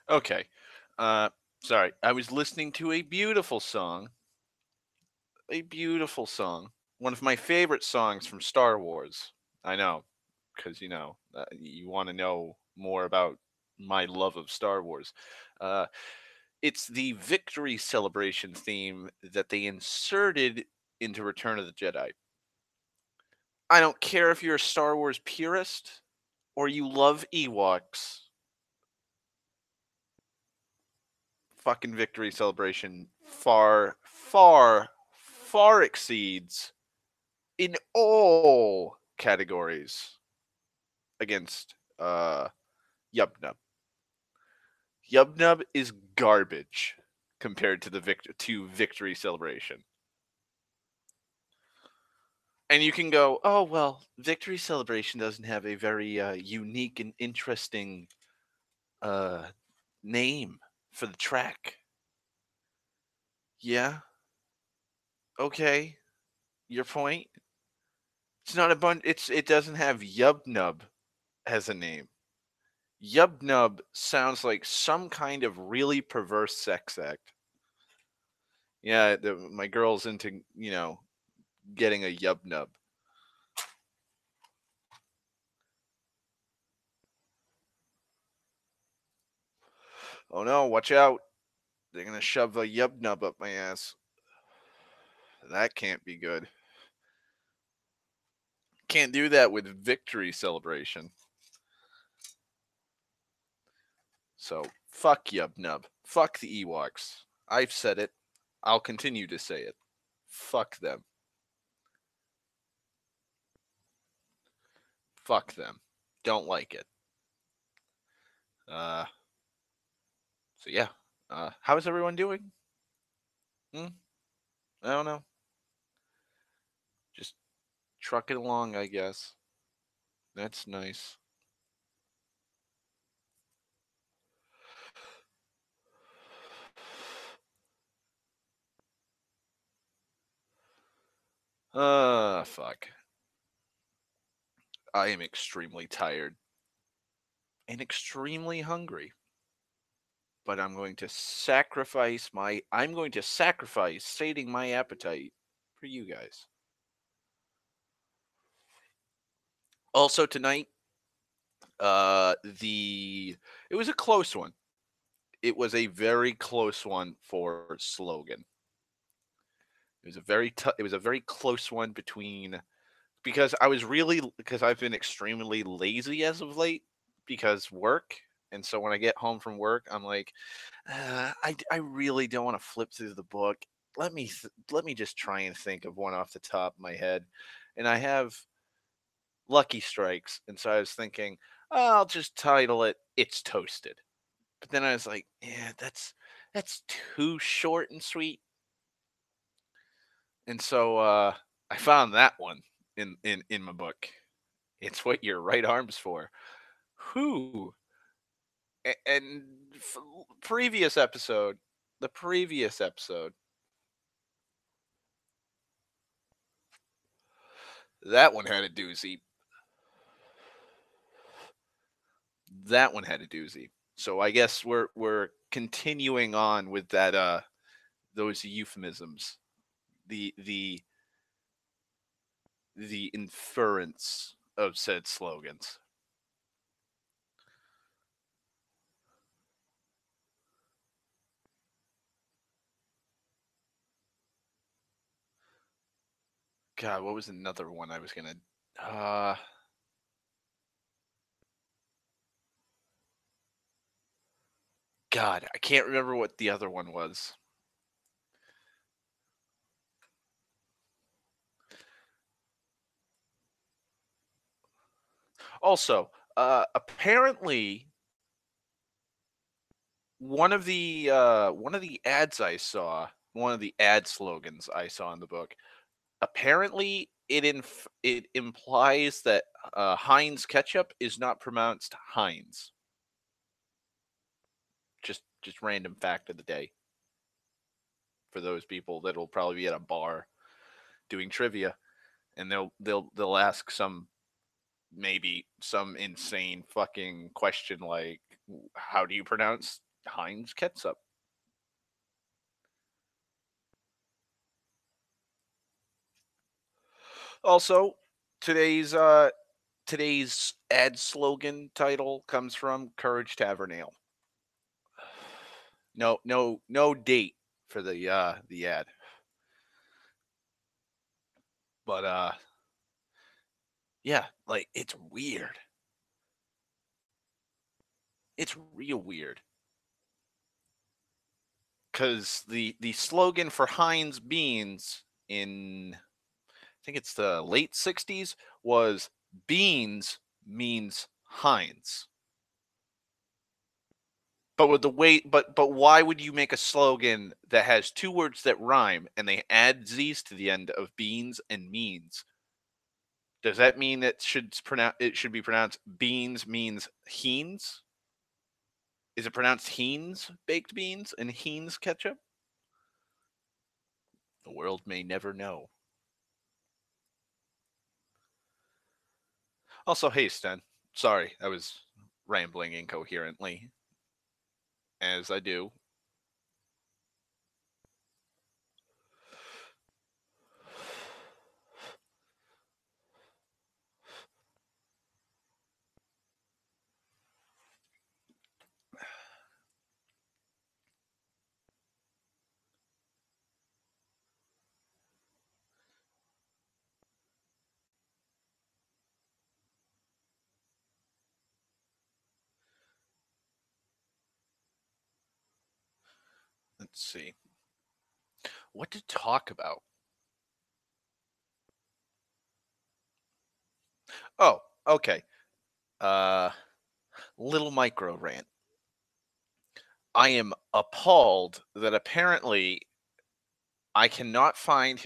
Okay. Uh, sorry. I was listening to a beautiful song. A beautiful song. One of my favorite songs from Star Wars. I know, because you want to know more about my love of Star Wars. Uh, it's the victory celebration theme that they inserted into Return of the Jedi. I don't care if you're a Star Wars purist or you love Ewoks. Fucking victory celebration far exceeds in all categories against Yubnub. Yubnub is garbage compared to to victory celebration. And you can go, oh well, victory celebration doesn't have a very unique and interesting uh, name for the track. Yeah, okay, your point. It's not a bunch. It doesn't have Yubnub as a name. Yubnub sounds like some kind of really perverse sex act. Yeah, my girl's into getting a Yubnub. Oh no, watch out! They're gonna shove a Yubnub up my ass. That can't be good. Can't do that with victory celebration. So fuck Yubnub. Fuck the Ewoks. I've said it. I'll continue to say it. Fuck them. Fuck them. Don't like it. Uh. So yeah. How's everyone doing? Hmm? I don't know. Just trucking along, I guess. That's nice. Fuck. I am extremely tired and extremely hungry. But I'm going to sacrifice sating my appetite for you guys. Also tonight, the it was a close one. It was a very close one for slogan. It was a very close one between because I've been extremely lazy as of late because work. And so when I get home from work, I'm like, I really don't want to flip through the book. Let me just try and think of one off the top of my head, and I have Lucky Strikes, and so I was thinking, oh, I'll just title it "It's Toasted." But then I was like, yeah, that's too short and sweet, and so I found that one in my book. It's what your right arm's for. Who and previous episode, the previous episode, that one had a doozy. That one had a doozy. So I guess we're continuing on with that those euphemisms. The the the inference of said slogans. God, what was another one I was gonna uh God, I can't remember what the other one was. Also, apparently one of the ads I saw, one of the ad slogans I saw in the book, apparently it implies that Heinz ketchup is not pronounced Heinz. Just random fact of the day for those people that'll probably be at a bar doing trivia, and they'll ask maybe some insane fucking question like, how do you pronounce Heinz ketchup. Also, today's uh today's ad slogan title comes from Courage Tavern Ale. No date for the ad. But yeah, like it's weird. It's real weird. Cuz the slogan for Heinz beans in I think it's the late 60s was beans means Heinz. But with the way but why would you make a slogan that has two words that rhyme and they add z's to the end of beans and means? Does that mean it should be pronounced beans means Heinz? Is it pronounced Heinz baked beans and Heinz ketchup? The world may never know. Also, hey Sten, sorry I was rambling incoherently as I do. Let's see what to talk about. Oh, okay. Uh, little micro rant. I am appalled that apparently I cannot find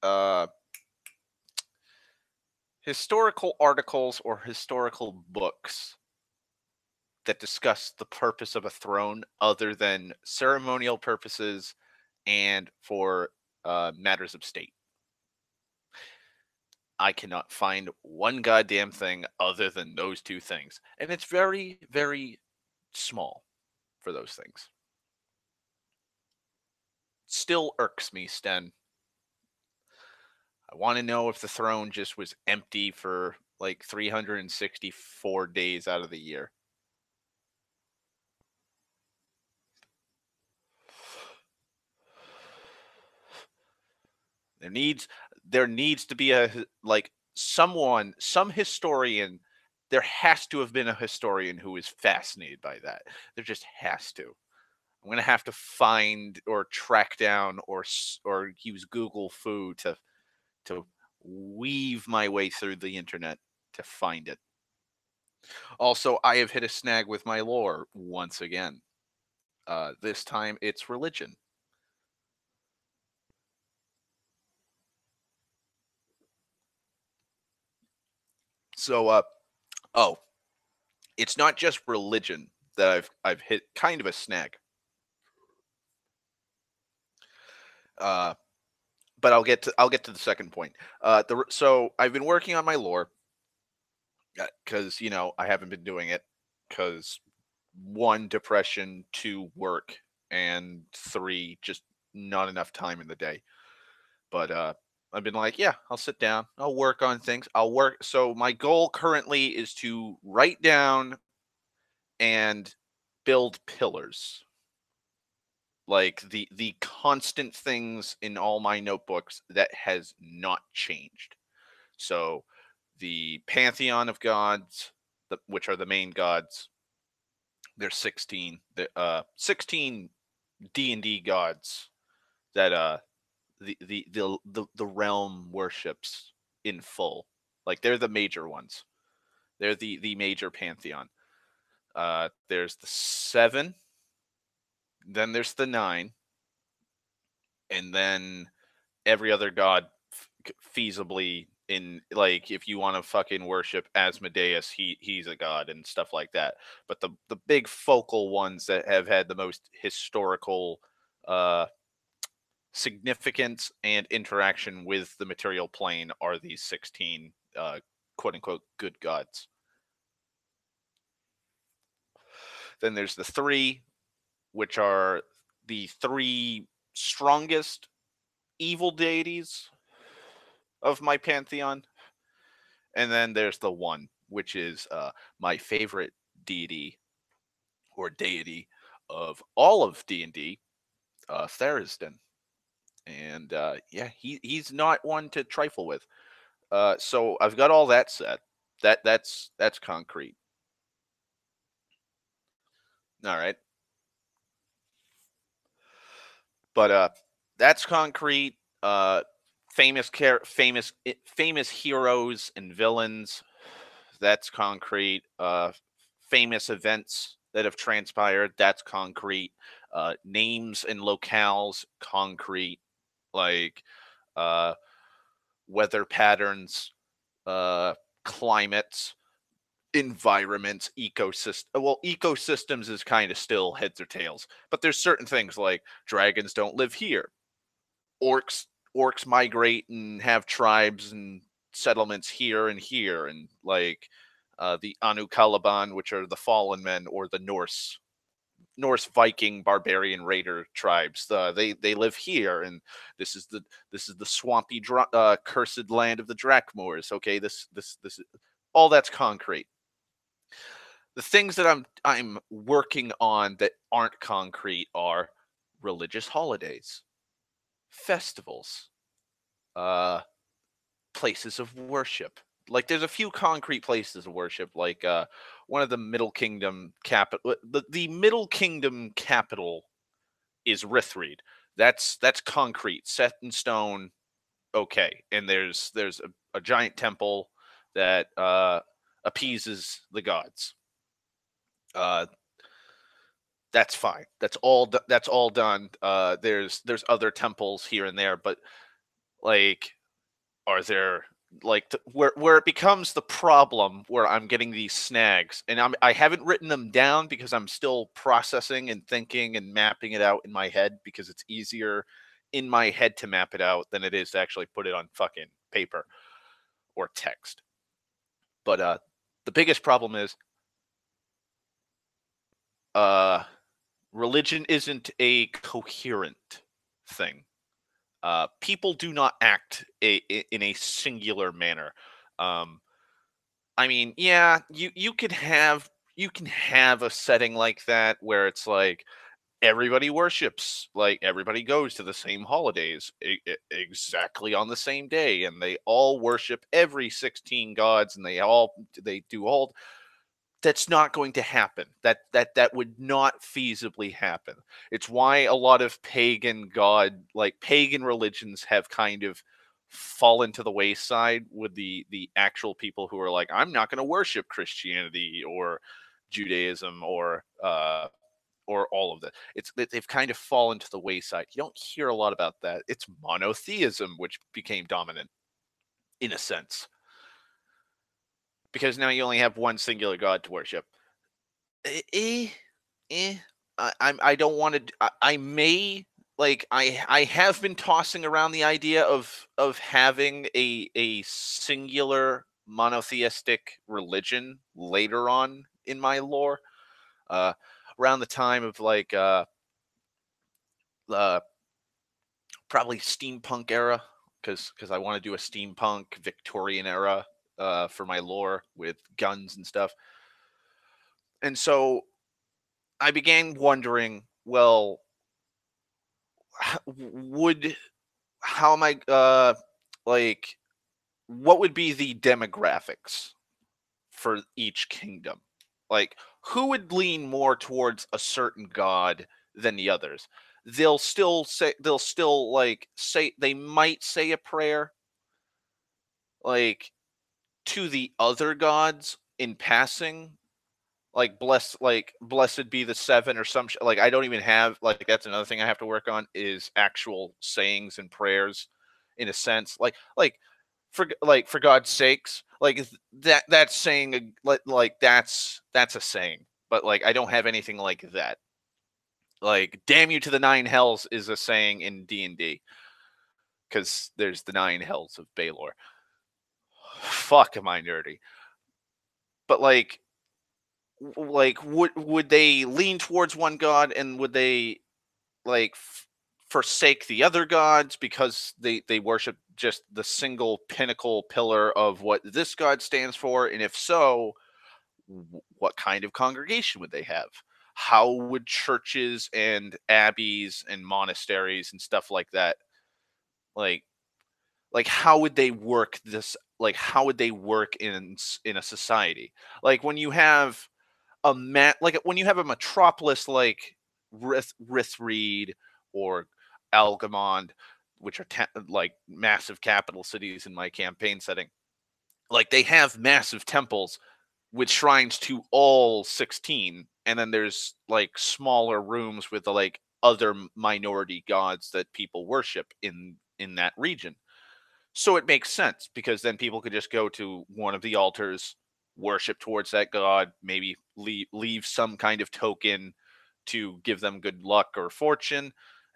uh historical articles or historical books that discuss the purpose of a throne other than ceremonial purposes and for matters of state. I cannot find one goddamn thing other than those two things. And it's very, very small for those things. Still irks me, Sten. I want to know if the throne just was empty for like 364 days out of the year. There needs there needs to be some historian. There has to have been a historian who is fascinated by that. There just has to. I'm gonna have to find or track down or use Google Foo to weave my way through the internet to find it. Also, I have hit a snag with my lore once again. This time it's religion. So, oh, it's not just religion that I've hit kind of a snag. Uh, but I'll get to the second point. So I've been working on my lore because I haven't been doing it because one depression, two work, and three just not enough time in the day. But I've been like, yeah, I'll sit down, I'll work on things, I'll work. So my goal currently is to write down and build pillars, like the constant things in all my notebooks that has not changed. So the pantheon of gods, which are the main gods, there's 16. The 16 D&D gods that the realm worships in full. Like they're the major ones. They're the major pantheon. There's the 7, then there's the 9, and then every other god feasibly in, like, if you want to fucking worship Asmodeus, he's a god and stuff like that. But the big focal ones that have had the most historical uh significance and interaction with the material plane are these 16 quote unquote good gods. Then there's the three, which are the three strongest evil deities of my pantheon. And then there's the one, which is my favorite deity or deity of all of D&D, Therisden. And yeah, he's not one to trifle with. So I've got all that set. That's concrete. All right, but that's concrete. Famous heroes and villains. That's concrete. Famous events that have transpired. That's concrete. Names and locales. Concrete. Like uh, weather patterns. Climates, environments, ecosystem. Well, ecosystems is kind of still heads or tails, but there's certain things like dragons don't live here. Orcs migrate and have tribes and settlements here and here, and like the Anu Caliban, which are the fallen men, or the Norse Viking barbarian raider tribes. They live here, and this is the swampy cursed land of the Drakmoors. Okay, this all that's concrete. The things that I'm working on that aren't concrete are religious holidays, festivals, uh, places of worship. Like there's a few concrete places of worship, like one of the Middle Kingdom capital. The Middle Kingdom capital is Rithreed. That's concrete, set in stone. Okay, and there's a giant temple that appeases the gods. Uh, that's fine. That's all done. There's other temples here and there, but like, are there like where it becomes the problem where I'm getting these snags, and I haven't written them down because I'm still processing and thinking and mapping it out in my head, because it's easier in my head to map it out than it is to actually put it on fucking paper or text. But the biggest problem is uh religion isn't a coherent thing. People do not act in a singular manner. Um, I mean, yeah, you can have a setting like that where it's like everybody worships, like everybody goes to the same holidays exactly on the same day, and they all worship every 16 gods, and they do all. That's not going to happen. That would not feasibly happen. It's why a lot of pagan religions have kind of fallen to the wayside with the actual people who are like, I'm not going to worship Christianity or Judaism or all of that. They've kind of fallen to the wayside. You don't hear a lot about that. It's monotheism which became dominant in a sense, because now you only have one singular god to worship. Eh, eh, eh. I don't want to. I may like. I have been tossing around the idea of having a singular monotheistic religion later on in my lore. Uh, Around the time of like uh probably steampunk era, because I want to do a steampunk Victorian era for my lore with guns and stuff. And so I began wondering, well, would how am I like what would be the demographics for each kingdom? Like who would lean more towards a certain god than the others? They'll still like say they might say a prayer like to the other gods in passing, like blessed be the seven or some like I don't even have, like that's another thing I have to work on, is actual sayings and prayers in a sense, for God's sakes, like that's saying like that's a saying, but like I don't have anything like that. Like damn you to the nine hells is a saying in D&D, because there's the nine hells of Baelor. Fuck am I nerdy. But like like would they lean towards one god, and would they like forsake the other gods because they worship just the single pinnacle pillar of what this god stands for? And if so, what kind of congregation would they have? How would churches and abbeys and monasteries and stuff like that, like how would they work this, like how would they work in a society? Like when you have like when you have a metropolis like Rithreed or Algamond, which are like massive capital cities in my campaign setting, like they have massive temples with shrines to all 16, and then there's like smaller rooms with the like other minority gods that people worship in that region. So it makes sense because then people could just go to one of the altars, worship towards that god, maybe leave some kind of token to give them good luck or fortune,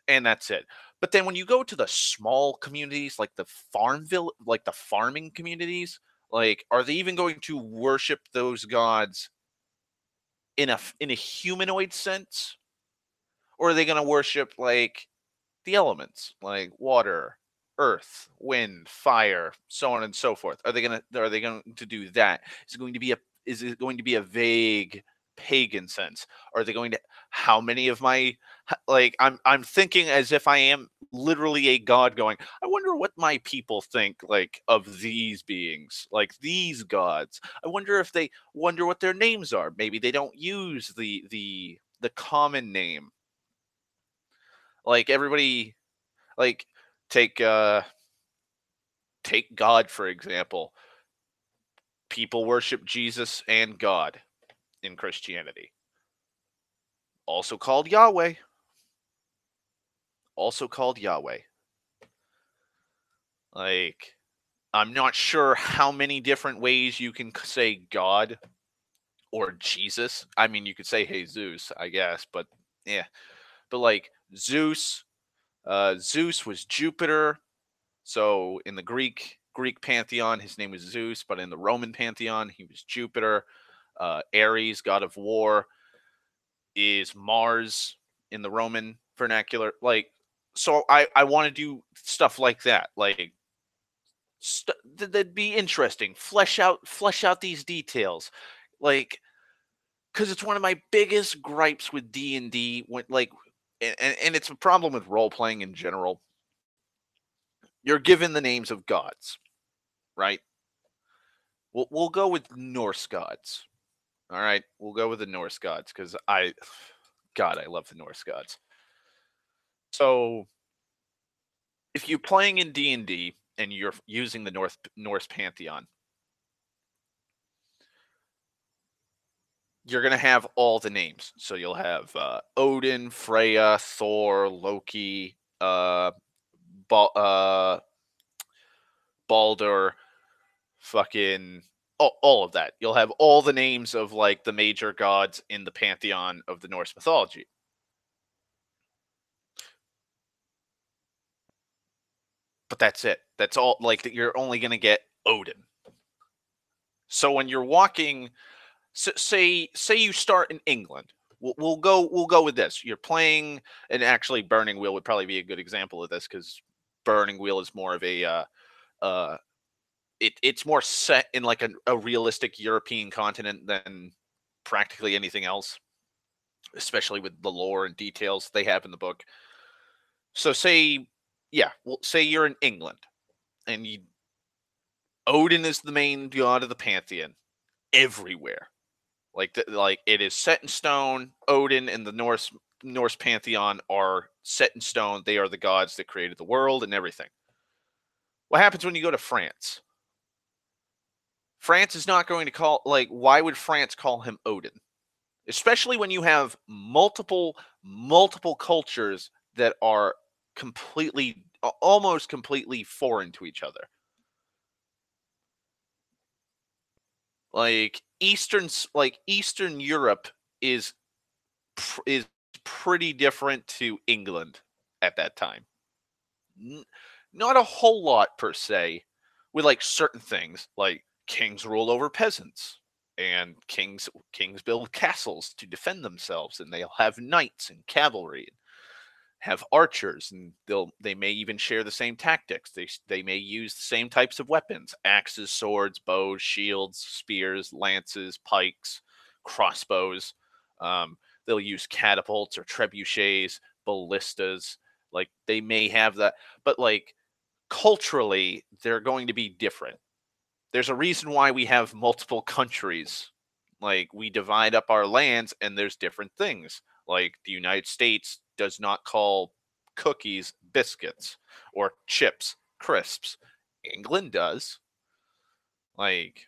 and that's it. But then when you go to the small communities, like the farmville, like the farming communities, like are they even going to worship those gods in a humanoid sense, or are they going to worship like the elements like water, earth, wind, fire, so on and so forth? Are they going to do that? Is it going to be a vague pagan sense? Are they going to how many of my like I'm thinking as if I am literally a god going, I wonder what my people think like of these beings, like these gods. I wonder if they wonder what their names are. Maybe they don't use the common name. Like everybody like take take God for example. People worship Jesus and God in Christianity. Also called Yahweh. Also called Yahweh. Like I'm not sure how many different ways you can say God or Jesus. I mean, you could say Jesus, I guess, but yeah. But like Zeus, Zeus was Jupiter. So in the Greek pantheon, his name was Zeus, but in the Roman pantheon, he was Jupiter. Ares, god of war, is Mars in the Roman vernacular. Like, so I want to do stuff like that. Like, that'd be interesting. Flesh out these details, like, because it's one of my biggest gripes with D&D. When like, and it's a problem with role playing in general. You're given the names of gods, right? We'll go with Norse gods. All right, we'll go with the Norse gods because God, I love the Norse gods. So if you're playing in D&D and you're using the Norse pantheon, you're gonna have all the names. So you'll have Odin, Freya, Thor, Loki, Baldur, fucking all of that. You'll have all the names of like the major gods in the pantheon of the Norse mythology. But that's it. That's all. Like you're only gonna get Odin. So when you're walking, say you start in England. We'll go with this. You're playing, and actually, Burning Wheel would probably be a good example of this because Burning Wheel is more of a uh, it's more set in like a realistic European continent than practically anything else, especially with the lore and details they have in the book. So say, yeah, well, say you're in England and Odin is the main god of the pantheon everywhere. Like it is set in stone. Odin and the Norse pantheon are set in stone. They are the gods that created the world and everything. What happens when you go to France? France is not going to call, like, why would France call him Odin? Especially when you have multiple cultures that are completely almost completely foreign to each other. Eastern Europe is is pretty different to England at that time. N- Not a whole lot per se, with like certain things like kings rule over peasants and kings build castles to defend themselves, and they'll have knights and cavalry, have archers, and they may even share the same tactics. They may use the same types of weapons: axes, swords, bows, shields, spears, lances, pikes, crossbows. They'll use catapults or trebuchets, ballistas. Like they may have that, but like culturally, they're going to be different. There's a reason why we have multiple countries. Like we divide up our lands and there's different things. Like the United States does not call cookies biscuits or chips crisps. England does. Like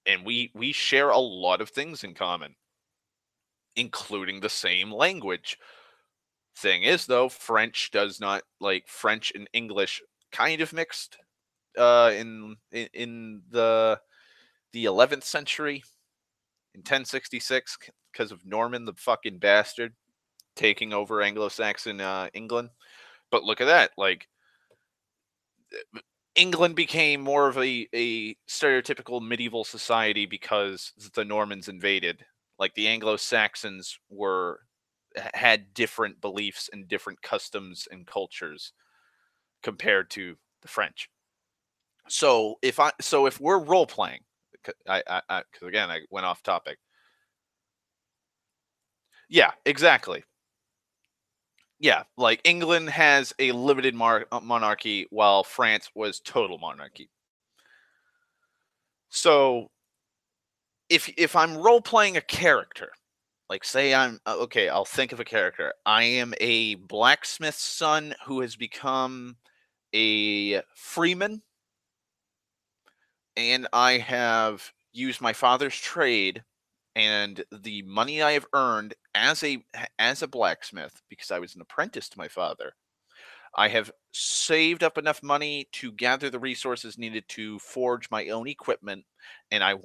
and we share a lot of things in common, including the same language. Thing is though, French does not, like French and English kind of mixed in the 11th century in 1066 because of Norman the fucking bastard taking over Anglo-Saxon England. But look at that, like England became more of a stereotypical medieval society because the Normans invaded. Like the Anglo-Saxons had different beliefs and different customs and cultures compared to the French. So if we're role playing, because again I went off topic. Yeah, exactly. Yeah, like England has a limited monarchy, while France was total monarchy. So if I'm role playing a character, like say I'm okay, I'll think of a character. I am a blacksmith's son who has become a freeman, and I have used my father's trade and the money I have earned as a blacksmith, because I was an apprentice to my father. I have saved up enough money to gather the resources needed to forge my own equipment, and I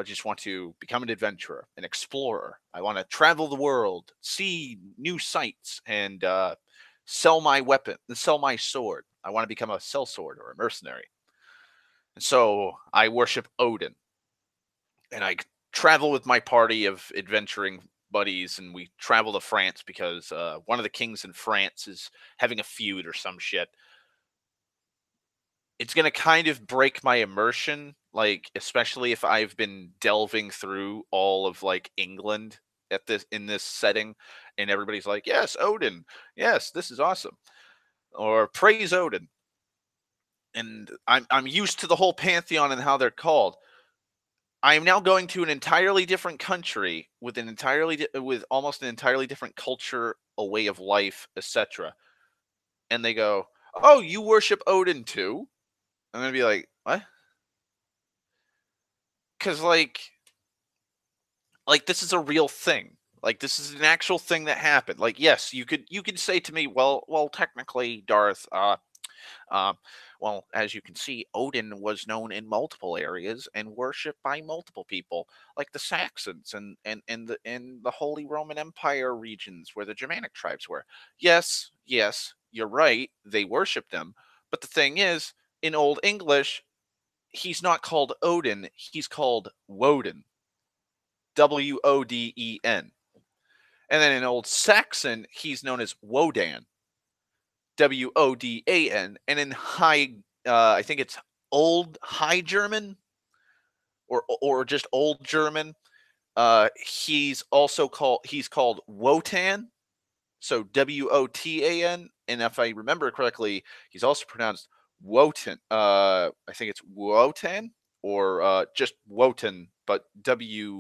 just want to become an adventurer, an explorer. I want to travel the world, see new sights, and sell my weapon, sell my sword. I want to become a sellsword or a mercenary. And so I worship Odin, and I travel with my party of adventuring buddies, and we travel to France because one of the kings in France is having a feud or some shit. It's gonna kind of break my immersion, like especially if I've been delving through all of like England at this in this setting, and everybody's like, "Yes, Odin. Yes, this is awesome," or "Praise Odin." And I'm used to the whole pantheon and how they're called. I am now going to an entirely different country with with almost an entirely different culture, a way of life, etc. And they go, "Oh, you worship Odin too?" I'm gonna be like, "What?" Because like this is a real thing. Like this is an actual thing that happened. Like yes, you could say to me, well, technically, Darth, Uh, well, as you can see, Odin was known in multiple areas and worshipped by multiple people, like the Saxons and the Holy Roman Empire regions where the Germanic tribes were. Yes, you're right. They worshipped them, but the thing is, in Old English, he's not called Odin. He's called Woden. Woden. And then in Old Saxon, he's known as Wodan. Wodan, and in I think it's Old High German or just Old German. He's called Wotan, so Wotan, and if I remember correctly, he's also pronounced Wotan. I think it's Wotan or just Wotan, but Wuotan.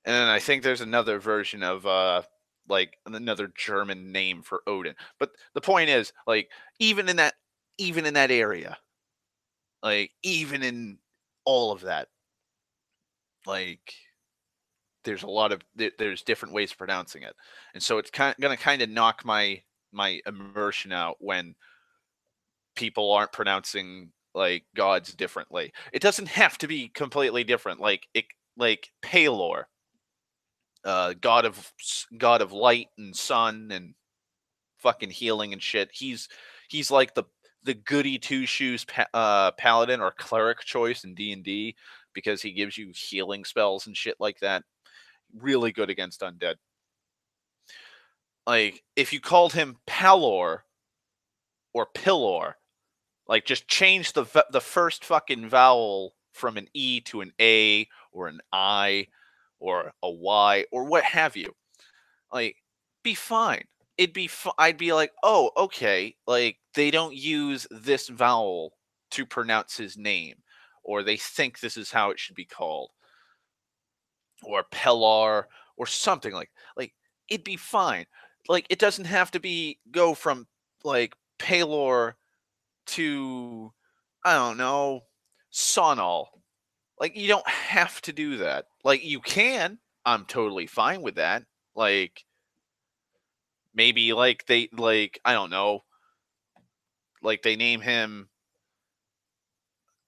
And then I think there's another version of like another German name for Odin. But the point is, like, even in that area, like even in all of that, like there's different ways of pronouncing it. And so it's gonna kind of knock my immersion out when people aren't pronouncing like gods differently. It doesn't have to be completely different. Like Palor, god of light and sun and fucking healing and shit. He's like the goody two shoes paladin or cleric choice in D&D because he gives you healing spells and shit like that. Really good against undead. Like if you called him Palor or Pillor, like just change the first fucking vowel from an E to an A or an I or a Y or what have you. Like be fine. I'd be like, "Oh, okay, like they don't use this vowel to pronounce his name or they think this is how it should be called or Pellar or something like it'd be fine. Like it doesn't have to be go from like Palor to I don't know, Sonal. Like you don't have to do that. Like you can. I'm totally fine with that. Like maybe like they like I don't know, like they name him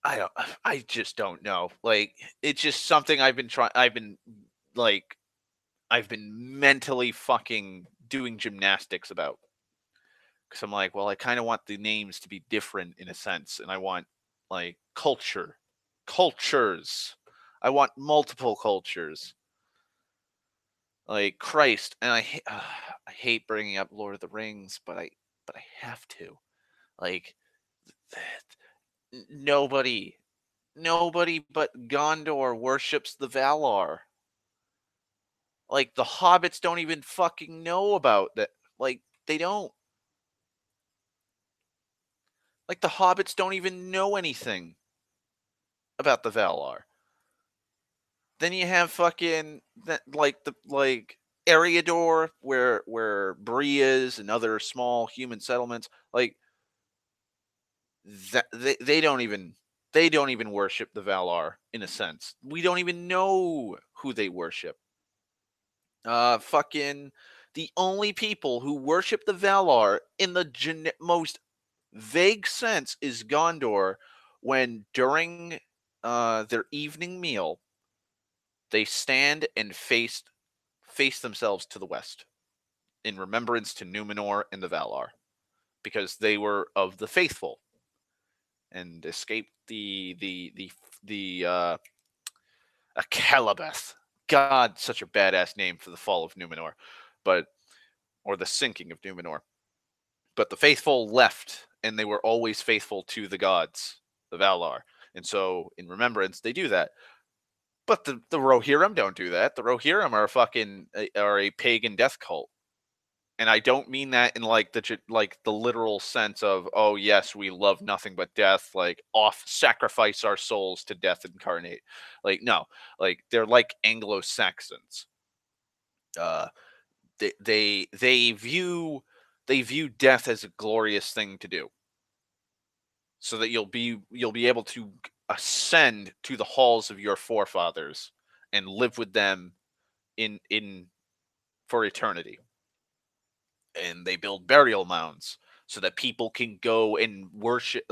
I don't I just don't know. Like it's just something like I've been mentally fucking doing gymnastics about because I'm like, well, I kind of want the names to be different in a sense, and I want like cultures. I want multiple cultures, like Christ, and I hate bringing up Lord of the Rings, but I have to. Like nobody, nobody but Gondor worships the Valar. Like the hobbits don't even fucking know about that. Like they don't. Like the hobbits don't even know anything about the Valar. Then you have fucking that like the like Eriador where Bree is and other small human settlements like that they don't even worship the Valar in a sense. We don't even know who they worship. Fucking the only people who worship the Valar in the most vague sense is Gondor when during their evening meal they stand and face themselves to the west in remembrance to Numenor and the Valar because they were of the faithful and escaped the Akalabeth. God, such a badass name for the fall of Numenor, but or the sinking of Numenor. But the faithful left, and they were always faithful to the gods, the Valar. And so, in remembrance, they do that. But the Rohirrim don't do that. The Rohirrim are a pagan death cult, and I don't mean that in like the literal sense of oh yes we love nothing but death, like off sacrifice our souls to death incarnate. Like no, like they're like Anglo Saxons. Uh, they view death as a glorious thing to do, so that you'll be able to ascend to the halls of your forefathers and live with them in for eternity. And they build burial mounds so that people can go and worship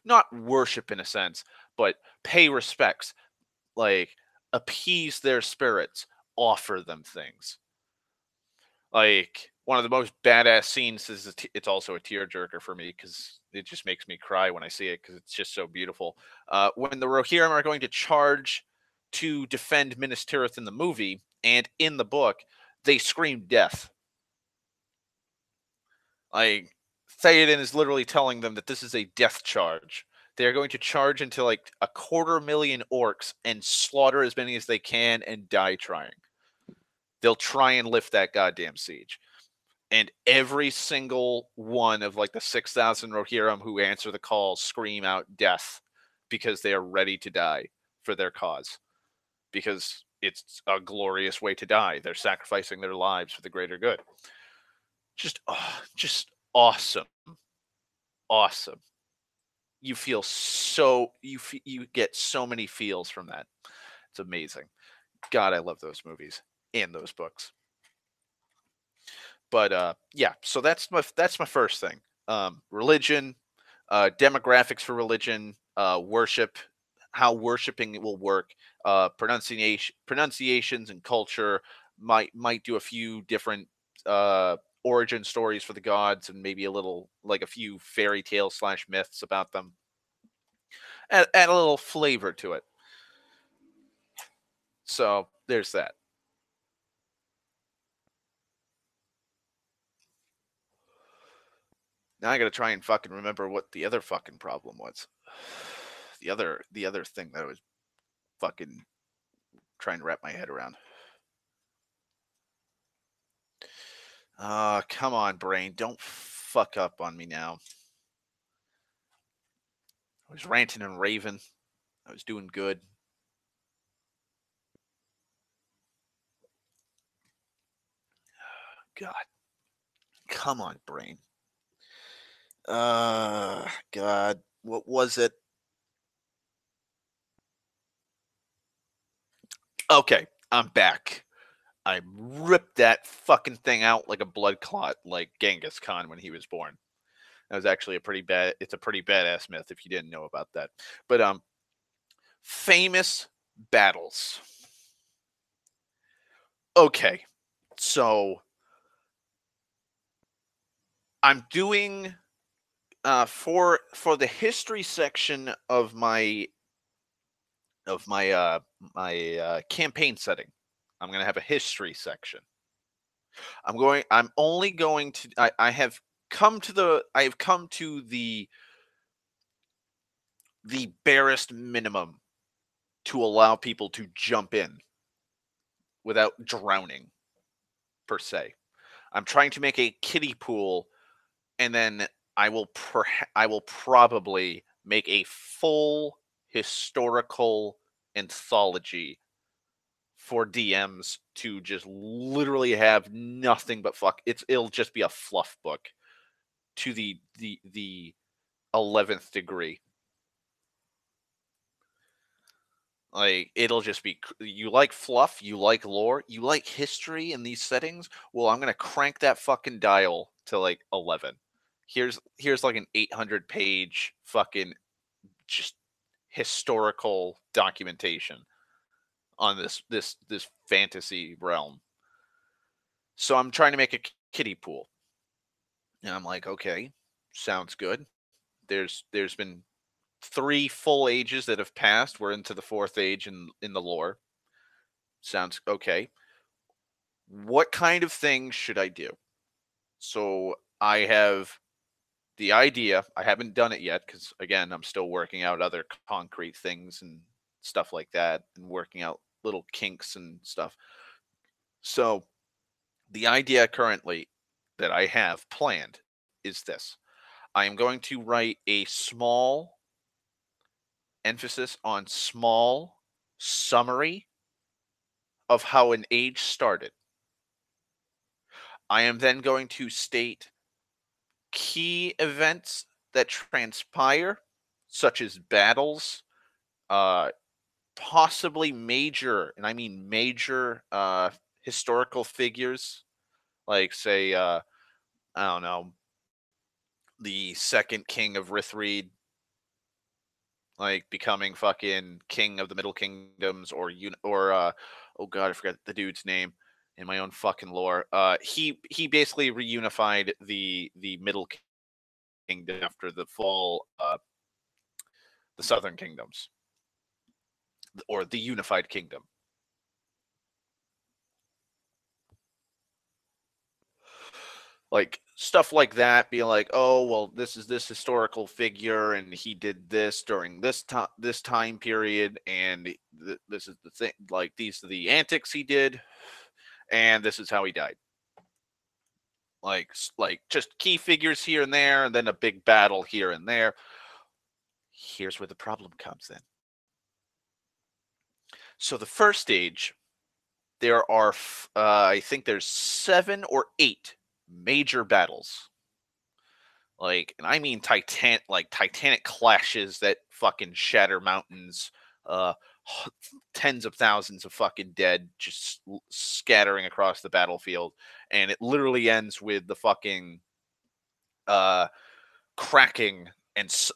not worship in a sense but pay respects, like appease their spirits, offer them things. Like one of the most badass scenes is it's also a tearjerker for me because it just makes me cry when I see it because it's just so beautiful. When the Rohirrim are going to charge to defend Minas Tirith in the movie and in the book, they scream death. Like Theoden is literally telling them that this is a death charge. They are going to charge into like 250,000 orcs and slaughter as many as they can and die trying. They'll try and lift that goddamn siege. And every single one of like the 6,000 Rohirrim who answer the call scream out death because they are ready to die for their cause. Because it's a glorious way to die. They're sacrificing their lives for the greater good. Just awesome. Awesome. You feel so you get so many feels from that. It's amazing. God, I love those movies and those books. But yeah, so that's my first thing. Religion, demographics for religion, worship, how worshiping will work, pronunciations and culture might do a few different origin stories for the gods and maybe a little, like a few fairy tale slash myths about them. Add a little flavor to it. So there's that. Now I gotta try and fucking remember what the other fucking problem was. The other thing that I was fucking trying to wrap my head around. Come on, brain. Don't fuck up on me now. I was ranting and raving. I was doing good. God. Come on, brain. God. What was it? Okay, I'm back. I ripped that fucking thing out like a blood clot, like Genghis Khan when he was born. That was actually a pretty bad. It's a pretty badass myth if you didn't know about that. But famous battles. Okay, so I'm doing for the history section of my campaign setting. I'm gonna have a history section. I'm only going to. I have come to the barest minimum to allow people to jump in without drowning, per se. I'm trying to make a kiddie pool, and then I will probably make a full historical anthology for DMs to just literally have nothing but fuck. It'll just be a fluff book to the 11th degree. Like, it'll just be, you like fluff, you like lore, you like history in these settings. Well, I'm gonna crank that fucking dial to like 11. Here's like an 800-page fucking just historical documentation on this fantasy realm. So I'm trying to make a kiddie pool, and I'm like, okay, sounds good. There's been 3 full ages that have passed. We're into the 4th age in the lore. Sounds okay. What kind of things should I do? So I have the idea. I haven't done it yet because, again, I'm still working out other concrete things and stuff like that, and working out little kinks and stuff. So the idea currently that I have planned is this: I am going to write a small, emphasis on small, summary of how an age started. I am then going to state key events that transpire, such as battles, uh, possibly major, and I mean major, historical figures, like, say, I don't know, the second king of Rithreed, like becoming fucking king of the Middle Kingdoms, or oh god, I forgot the dude's name in my own fucking lore. He basically reunified the Middle Kingdom after the fall, the Southern Kingdoms, or the unified kingdom. Like stuff like that, being like, oh well, this is this historical figure, and he did this during this time period, and this is the thing. Like, these are the antics he did, and this is how he died. Like just key figures here and there, and then a big battle here and there. Here's where the problem comes in. So the first stage, there are I think there's 7 or 8 major battles, and I mean titanic clashes that fucking shatter mountains, uh tens of thousands of fucking dead just scattering across the battlefield, and it literally ends with the fucking uh cracking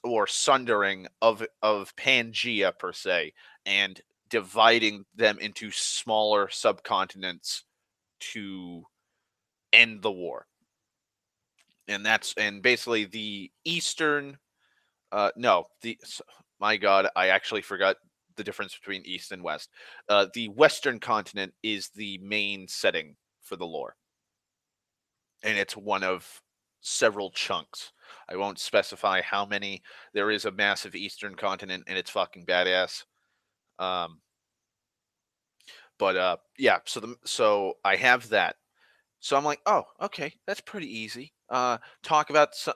or sundering of Pangea, per se, and dividing them into smaller subcontinents to end the war. and basically the eastern no, my God, I actually forgot the difference between East and West. The Western continent is the main setting for the lore, and it's one of several chunks. I won't specify how many. There is a massive Eastern continent, and it's fucking badass. Um, but yeah, so I have that. So I'm like, oh, okay, that's pretty easy. Talk about the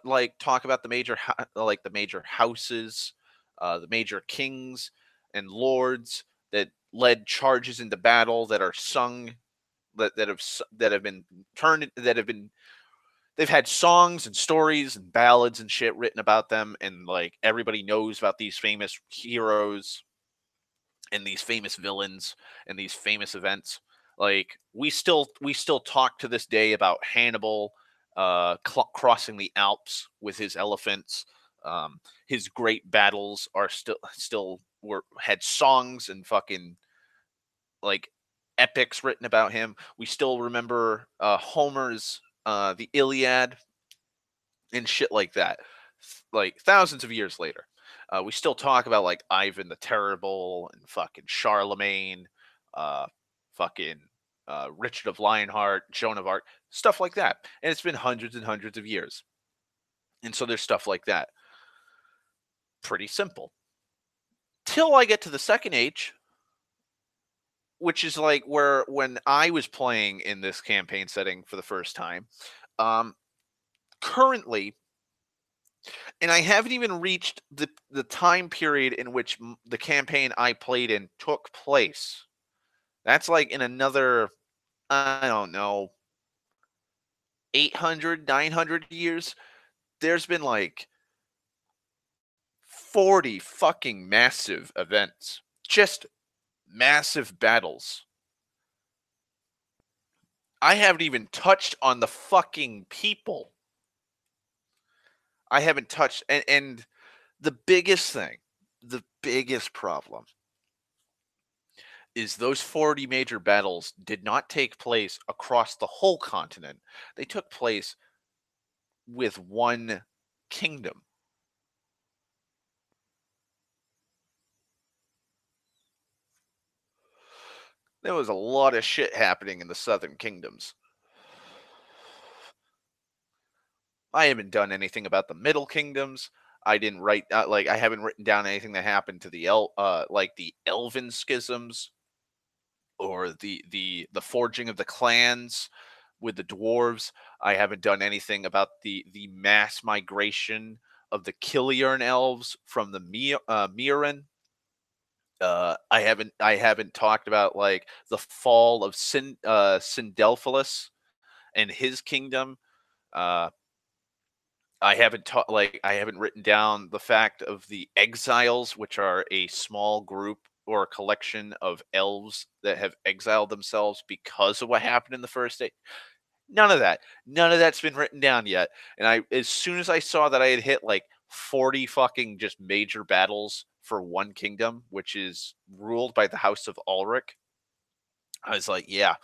like the major houses, the major kings and lords that led charges into battle that are sung that have been turned that have been they've had songs and stories and ballads and shit written about them, and like everybody knows about these famous heroes and these famous villains and these famous events. Like we still talk to this day about Hannibal crossing the Alps with his elephants. His great battles are still were had songs and fucking like epics written about him. We still remember Homer's the Iliad and shit like that. Like thousands of years later, we still talk about like Ivan the Terrible and fucking Charlemagne, uh, fucking Richard of Lionheart, Joan of Arc, stuff like that. And it's been hundreds and hundreds of years, and so there's stuff like that. Pretty simple. Till I get to the Second Age, which is like where when I was playing in this campaign setting for the first time. Um, Currently, and I haven't even reached the time period in which the campaign I played in took place. That's like in another, I don't know, 800, 900 years. There's been like 40 fucking massive events, just massive battles. I haven't even touched on the fucking people. I haven't touched, and the biggest thing, the biggest problem is those 40 major battles did not take place across the whole continent. They took place with one kingdom. There was a lot of shit happening in the southern kingdoms. I haven't done anything about the middle kingdoms. I didn't write like I haven't written down anything that happened to like the elven schisms or the forging of the clans with the dwarves. I haven't done anything about the mass migration of the Killian elves from the Miran. I haven't talked about like the fall of Sindelphilus and his kingdom. Uh, I haven't written down the fact of the exiles, which are a small group or a collection of elves that have exiled themselves because of what happened in the first day. None of that. None of that's been written down yet. And as soon as I saw that I had hit like 40 fucking just major battles for one kingdom, which is ruled by the House of Ulrich, I was like, yeah,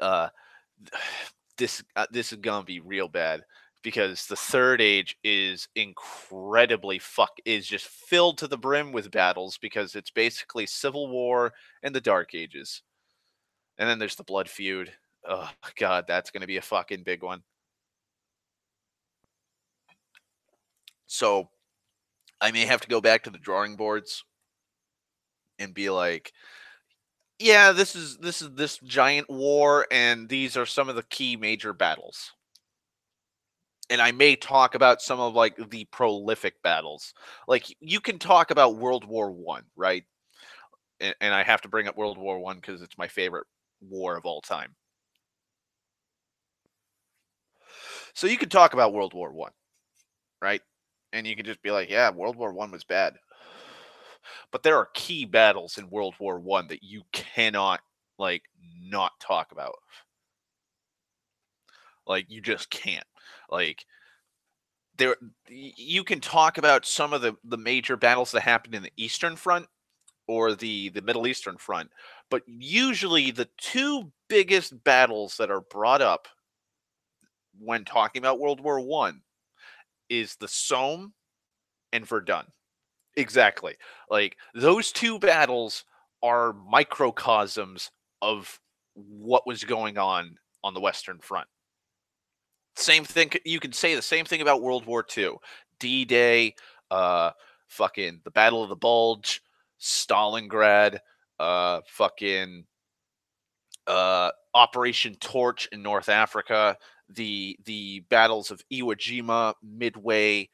uh, this is gonna be real bad because the Third Age is is just filled to the brim with battles because it's basically civil war and the Dark Ages, and then there's the Blood Feud. Oh God, that's gonna be a fucking big one. So I may have to go back to the drawing boards and be like, yeah, this is this giant war, and these are some of the key major battles. And I may talk about some of like the prolific battles. Like you can talk about World War One, right? And I have to bring up World War One because it's my favorite war of all time. So you can talk about World War One, right? And you can just be like, yeah, World War One was bad. But there are key battles in World War One that you cannot like not talk about. Like you just can't. Like there you can talk about some of the major battles that happened in the Eastern Front or the Middle Eastern Front, but usually the two biggest battles that are brought up when talking about World War I is the Somme and Verdun. Exactly. Like those two battles are microcosms of what was going on the Western Front. Same thing. You can say the same thing about World War II, D-Day, uh, fucking the Battle of the Bulge, Stalingrad, fucking Operation Torch in North Africa, the battles of Iwo Jima, Midway,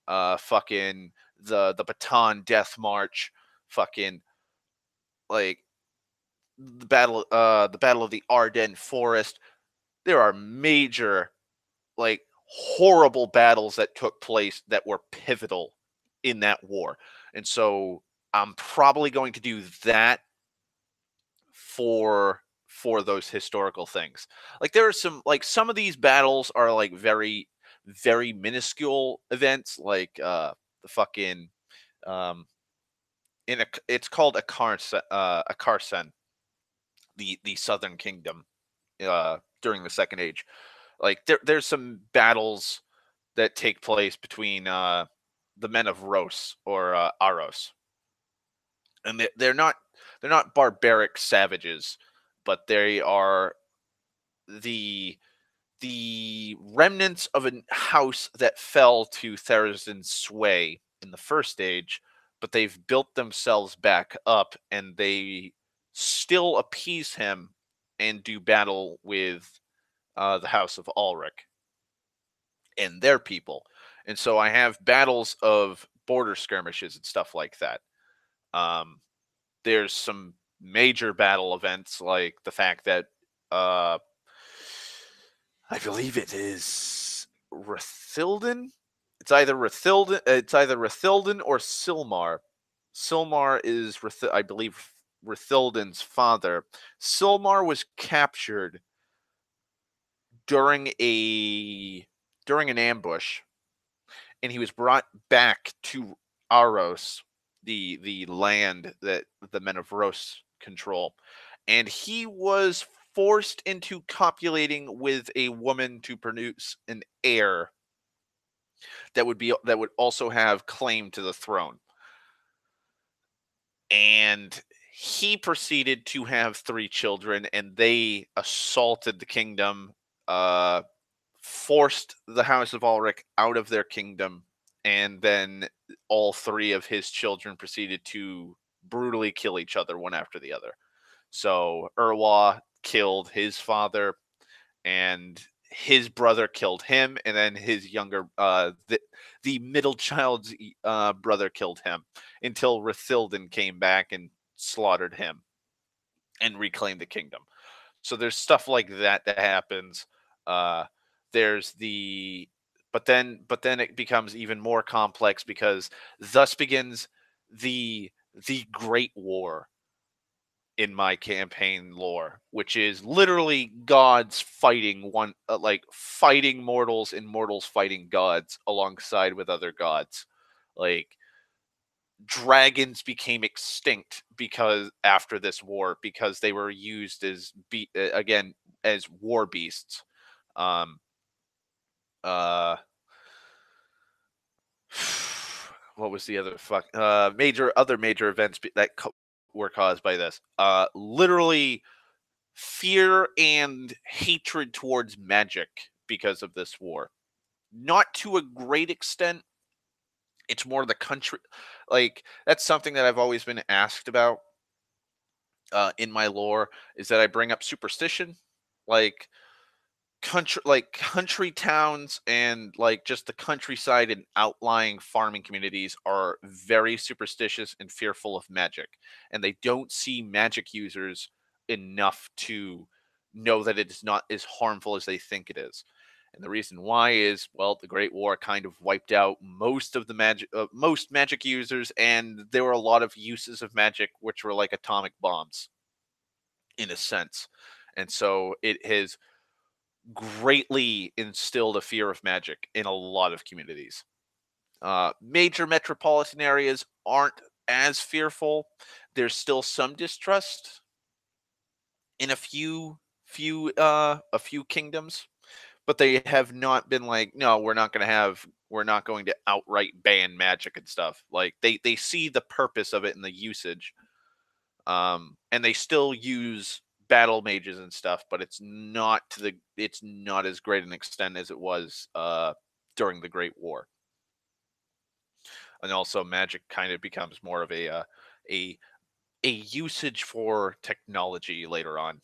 fucking the Bataan Death March, fucking like the battle of the Ardennes Forest. There are major, like, horrible battles that took place that were pivotal in that war. And so I'm probably going to do that for those historical things. Like there are some of these battles are like very minuscule events, like the fucking um it's called a Carsen, the Southern Kingdom during the Second Age. Like there's some battles that take place between the men of Ros or Aros, and they're not barbaric savages, but they are the the remnants of a house that fell to Tharizdun's sway in the first age, but they've built themselves back up and they still appease him and do battle with the House of Ulrich and their people. And so I have battles of border skirmishes and stuff like that. Um, there's some major battle events like the fact that uh, I believe it is Rathilden. It's either Rathilden or Silmar. Silmar is I believe Rathilden's father. Silmar was captured during a during an ambush, and he was brought back to Aros, the land that the men of Ros control, and he was forced into copulating with a woman to produce an heir that would also have claim to the throne. And he proceeded to have three children, and they assaulted the kingdom, uh, forced the House of Ulrich out of their kingdom, and then all three of his children proceeded to brutally kill each other one after the other. So Urwa killed his father, and his brother killed him, and then his the middle child's brother killed him until Rathilden came back and slaughtered him and reclaimed the kingdom. So there's stuff like that that happens. Uh, there's the but then it becomes even more complex because thus begins the Great War in my campaign lore, which is literally gods fighting like fighting mortals and mortals fighting gods alongside with other gods. Like dragons became extinct because after this war because they were used as again as war beasts. Um uh what was the other major events were caused by this? Literally fear and hatred towards magic because of this war. Not to a great extent. It's more the country. Like that's something that I've always been asked about in my lore is that I bring up superstition, like country towns and like just the countryside and outlying farming communities are very superstitious and fearful of magic, and they don't see magic users enough to know that it is not as harmful as they think it is. And the reason why is, well, the Great War kind of wiped out most magic users, and there were a lot of uses of magic which were like atomic bombs in a sense. And so it has greatly instilled a fear of magic in a lot of communities. Major metropolitan areas aren't as fearful. There's still some distrust in a few kingdoms, but they have not been like, no, we're not going to outright ban magic and stuff. Like they see the purpose of it in the usage, and they still use battle mages and stuff, but it's not as great an extent as it was during the Great War. And also, magic kind of becomes more of a a usage for technology later on,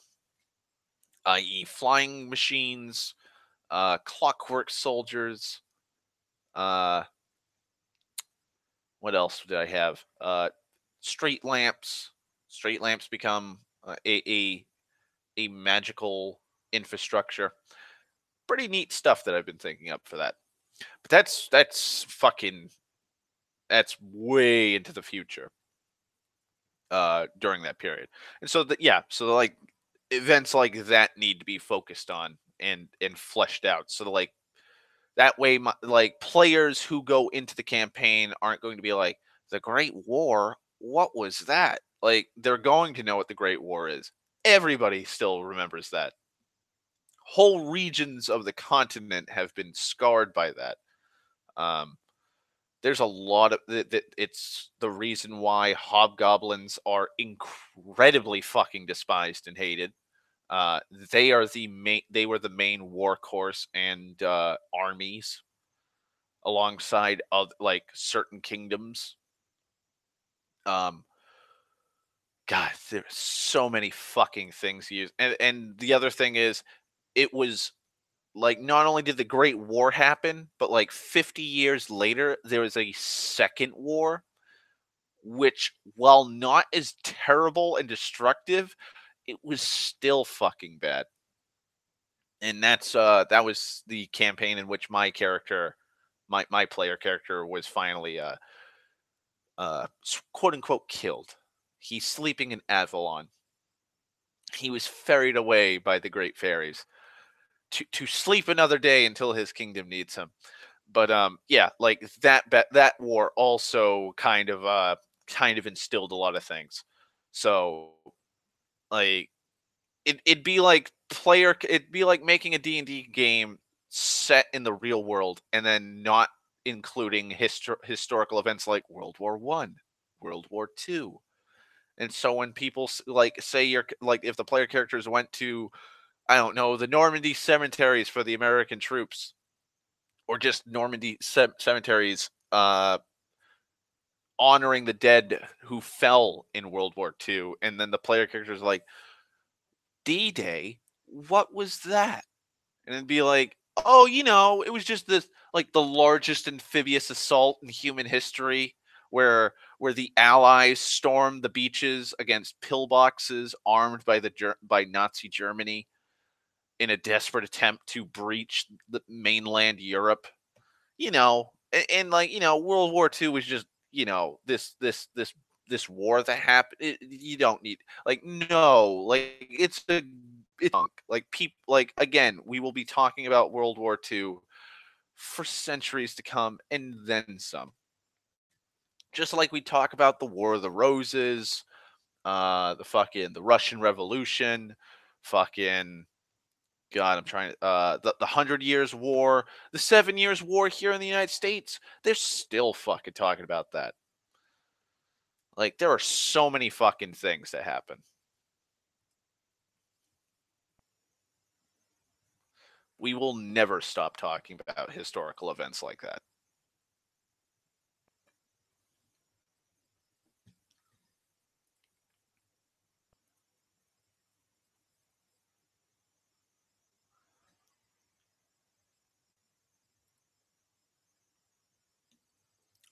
i.e., flying machines, clockwork soldiers. Uh, what else did I have? Street lamps. Street lamps become a magical infrastructure. Pretty neat stuff that I've been thinking up for that. But that's way into the future during that period. And so like events like that need to be focused on and fleshed out. So like that way like players who go into the campaign aren't going to be like the Great War, what was that? Like they're going to know what the Great War is. Everybody still remembers that. Whole regions of the continent have been scarred by that. Um, there's a lot of it's the reason why hobgoblins are incredibly fucking despised and hated. Uh, they were the main workhorse and armies alongside of like certain kingdoms. Um, God, there's so many fucking things used, and the other thing is, it was like not only did the Great War happen, but like 50 years later, there was a second war, which, while not as terrible and destructive, it was still fucking bad. And that was the campaign in which my player character was finally quote unquote killed. He's sleeping in Avalon. He was ferried away by the great fairies to sleep another day until his kingdom needs him. But yeah, like that war also kind of instilled a lot of things. So like it'd be like making a D&D game set in the real world and then not including historical events like World War 1, World War 2. And so when people like say you're like if the player characters went to, I don't know, the Normandy cemeteries for the American troops, or just Normandy cemeteries honoring the dead who fell in World War II, and then the player characters like, D-Day, what was that? And it'd be like, oh, it was just this like the largest amphibious assault in human history, where the Allies stormed the beaches against pillboxes armed by Nazi Germany in a desperate attempt to breach the mainland Europe. And like World War II was just this war that happened. You don't need like no like it's like people like again we will be talking about World War II for centuries to come and then some. Just like we talk about the War of the Roses, the Russian Revolution, fucking God, I'm trying to the 100 Years War, the 7 Years War here in the United States. They're still fucking talking about that. Like there are so many fucking things that happen. We will never stop talking about historical events like that.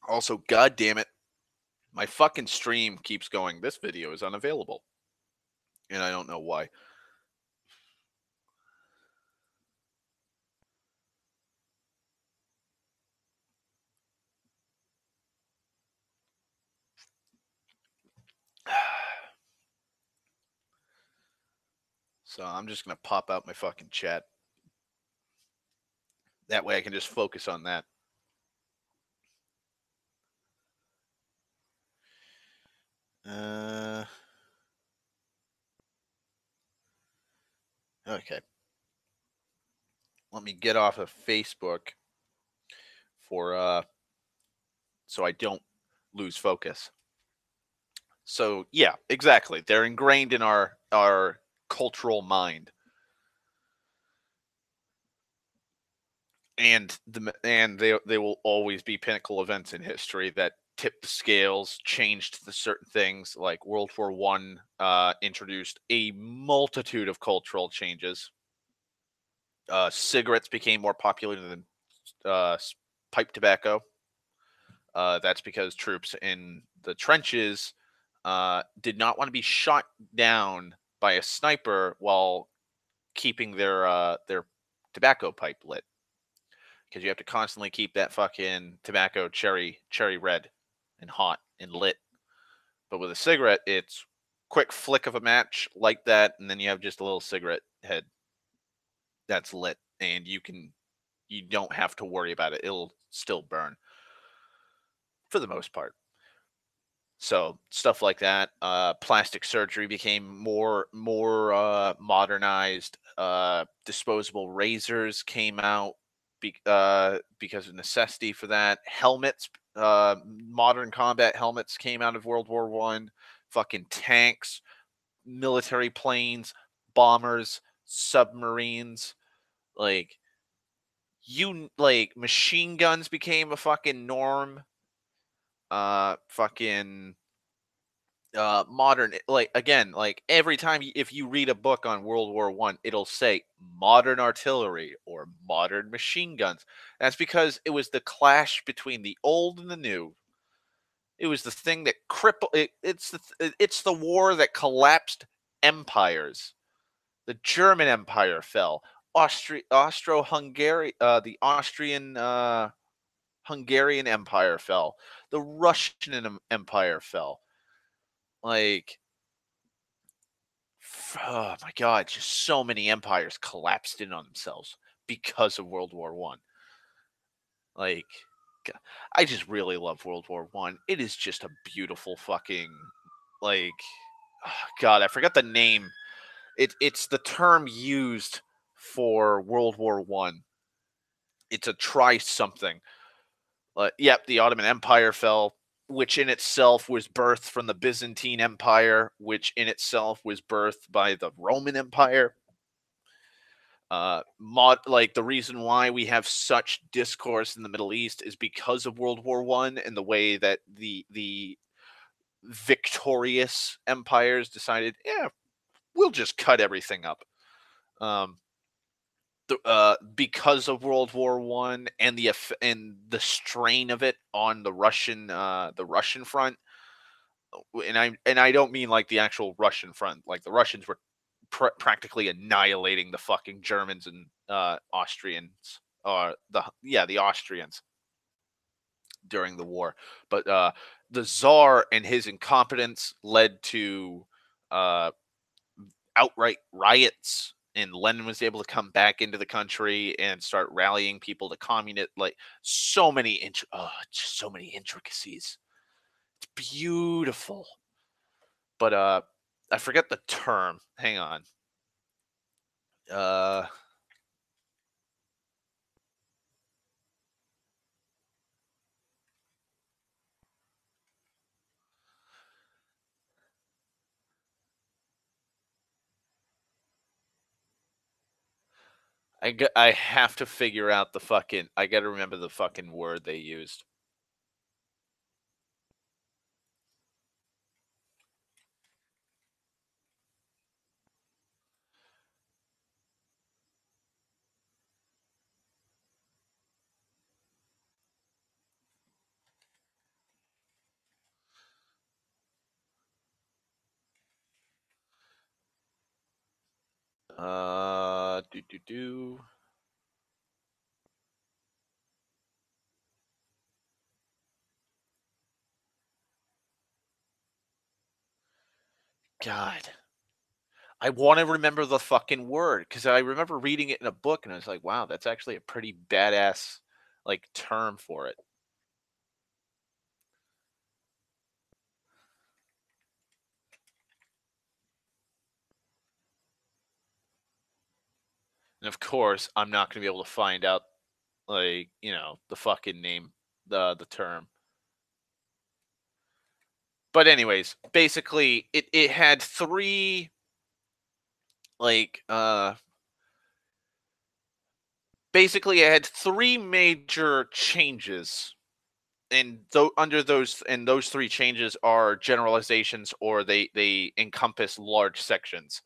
Also, god damn it, my fucking stream keeps going. This video is unavailable. And I don't know why. So I'm just gonna pop out my fucking chat. That way I can just focus on that. Uh, okay. Let me get off of Facebook for so I don't lose focus. So yeah, exactly. They're ingrained in our cultural mind, and they will always be pinnacle events in history that tipped the scales, changed the certain things. Like World War I introduced a multitude of cultural changes. Cigarettes became more popular than pipe tobacco. That's because troops in the trenches did not want to be shot down by a sniper while keeping their tobacco pipe lit, because you have to constantly keep that fucking tobacco cherry red and hot and lit. But with a cigarette, it's quick flick of a match like that, and then you have just a little cigarette head that's lit, and you don't have to worry about it. It'll still burn for the most part. So stuff like that. Plastic surgery became more modernized. Disposable razors came out because of necessity for that. Helmets, modern combat helmets came out of World War I. Fucking tanks, military planes, bombers, submarines. Like machine guns became a fucking norm. Fucking modern, like, again, like every time if you read a book on World War I, it'll say modern artillery or modern machine guns. That's because it was the clash between the old and the new. It was the thing that it's the war that collapsed empires. The German Empire fell. Austro-Hungary, the Austrian Hungarian Empire fell. The Russian Empire fell. Like, oh my god, just so many empires collapsed in on themselves because of World War I. Like, I just really love World War I. It is just a beautiful fucking, like, god, I forgot the name. It's the term used for World War I. It's a try something. Yep, the Ottoman Empire fell, which in itself was birthed from the Byzantine Empire, which in itself was birthed by the Roman Empire. Like, the reason why we have such discourse in the Middle East is because of World War I and the way that the victorious empires decided, yeah, we'll just cut everything up. Um, because of World War I and the strain of it on the Russian front, and I don't mean like the actual Russian front. Like, the Russians were practically annihilating the fucking Germans and Austrians, the Austrians during the war. But the Tsar and his incompetence led to uh, outright riots, and Lenin was able to come back into the country and start rallying people to communist. Like, just so many intricacies. It's beautiful. But I forget the term. Hang on. Uh I have to figure out the fucking. I got to remember the fucking word they used. Do do do. God, I want to remember the fucking word because I remember reading it in a book and I was like, wow, that's actually a pretty badass like term for it. And of course, I'm not going to be able to find out, like, the fucking name, the term. But anyways, basically, it had three, like, basically, it had three major changes, and under those three changes are generalizations, or they encompass large sections: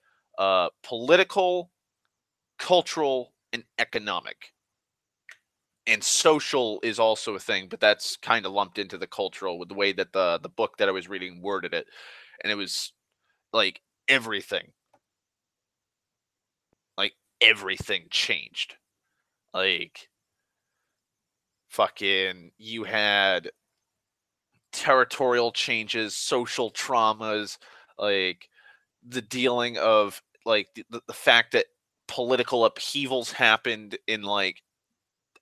political, cultural, and economic. And social is also a thing, but that's kind of lumped into the cultural with the way that the book that I was reading worded it. And it was like everything, like everything changed. Like, fucking, you had territorial changes, social traumas, like the dealing of, like, the fact that political upheavals happened in, like,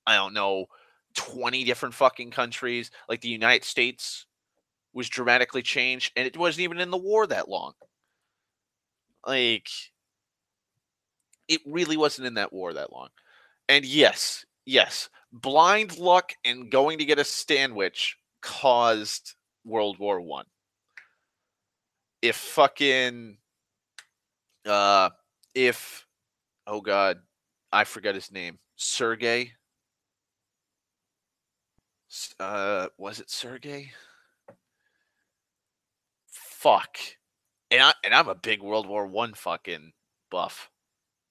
I don't know, 20 different fucking countries. Like, the United States was dramatically changed, and it wasn't even in the war that long. Like, it really wasn't in that war that long. And yes, yes, blind luck and going to get a sandwich caused World War One. If fucking uh if oh god, I forgot his name. Sergey? Was it Sergey? Fuck. And I'm a big World War One fucking buff.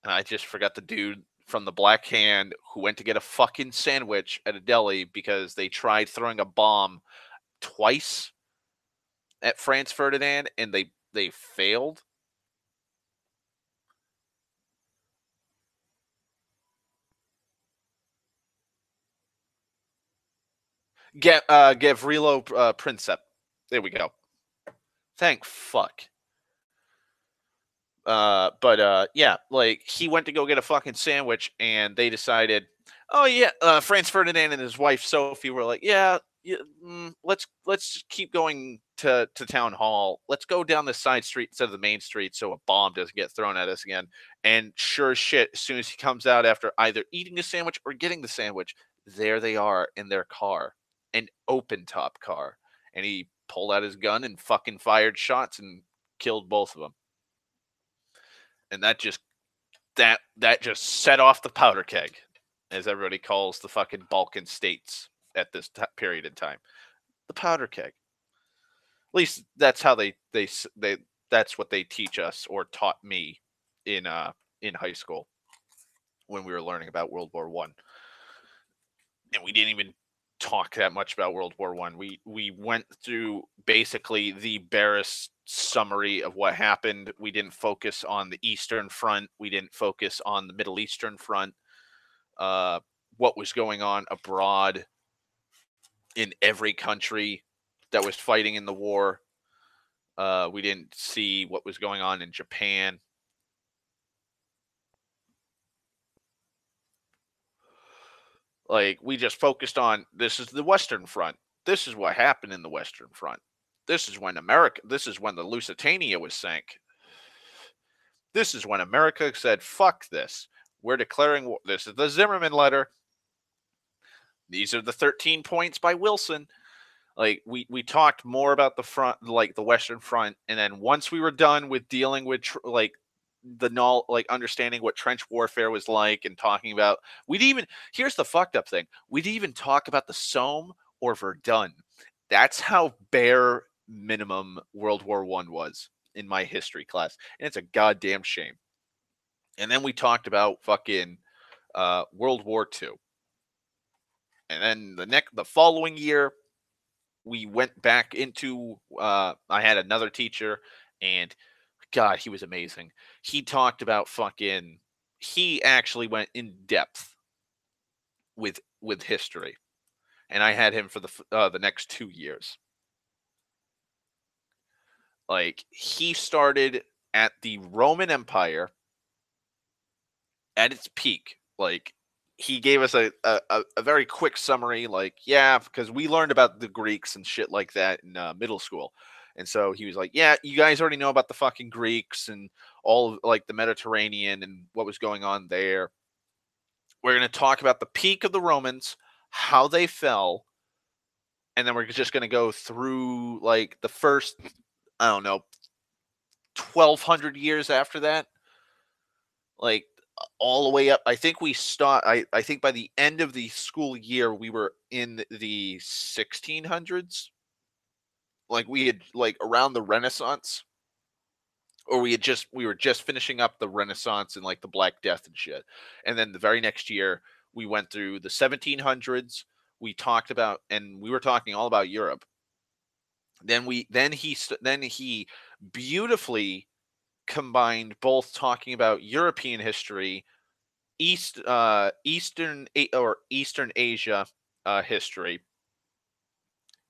And I just forgot the dude from the Black Hand who went to get a fucking sandwich at a deli because they tried throwing a bomb twice at Franz Ferdinand and they failed. Gavrilo Princip. There we go. Thank fuck. But yeah, like, he went to go get a fucking sandwich, and they decided, oh yeah, Franz Ferdinand and his wife Sophie were like, yeah, yeah, let's keep going to town hall. Let's go down the side street instead of the main street so a bomb doesn't get thrown at us again. And sure as shit, as soon as he comes out after either eating a sandwich or getting the sandwich, there they are in their car, an open top car, and he pulled out his gun and fucking fired shots and killed both of them. And that just set off the powder keg, as everybody calls the fucking Balkan states at this period in time. The powder keg. At least that's how they that's what they teach us, or taught me in high school when we were learning about World War One. And we didn't even talk that much about World War One. We went through basically the barest summary of what happened. We didn't focus on the Eastern Front. We didn't focus on the Middle Eastern Front. Uh, what was going on abroad in every country that was fighting in the war. We didn't see what was going on in Japan. Like, we just focused on, this is the Western Front. This is what happened in the Western Front. This is when the Lusitania was sank. This is when America said, fuck this. We're declaring war. This is the Zimmerman letter. These are the 13 points by Wilson. Like, we talked more about the front, like the Western Front, and then once we were done with dealing with like understanding what trench warfare was like, and talking about, we'd even, here's the fucked up thing, we'd even talk about the Somme or Verdun. That's how bare minimum World War One was in my history class, and it's a goddamn shame. And then we talked about fucking World War Two, and then the following year we went back into, I had another teacher, and god, he was amazing. He talked about fucking, he actually went in depth with history, and I had him for the next 2 years. Like, he started at the Roman Empire at its peak. Like, he gave us a very quick summary, like, yeah, because we learned about the Greeks and shit like that in middle school. And so he was like, yeah, you guys already know about the fucking Greeks and all of, like, the Mediterranean and what was going on there. We're going to talk about the peak of the Romans, how they fell, and then we're just going to go through like the first, I don't know, 1200 years after that, like all the way up. I think we start. I think by the end of the school year, we were in the 1600s. Like we had like around the Renaissance, or we were just finishing up the Renaissance and like the Black Death and shit. And then the very next year, we went through the 1700s. We talked about, and we were talking all about Europe. Then he beautifully combined both talking about European history, Eastern Asia history,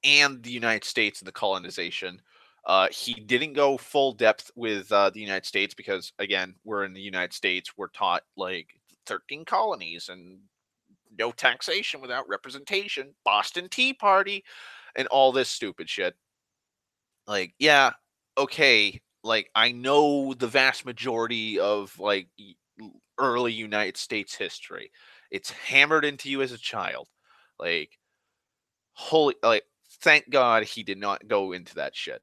and the United States and the colonization. He didn't go full depth with the United States because, again, we're in the United States. We're taught like 13 colonies and no taxation without representation, Boston Tea Party, and all this stupid shit. Like, yeah, okay, like I know the vast majority of like early United States history. It's hammered into you as a child. Like, holy, like, thank God he did not go into that shit.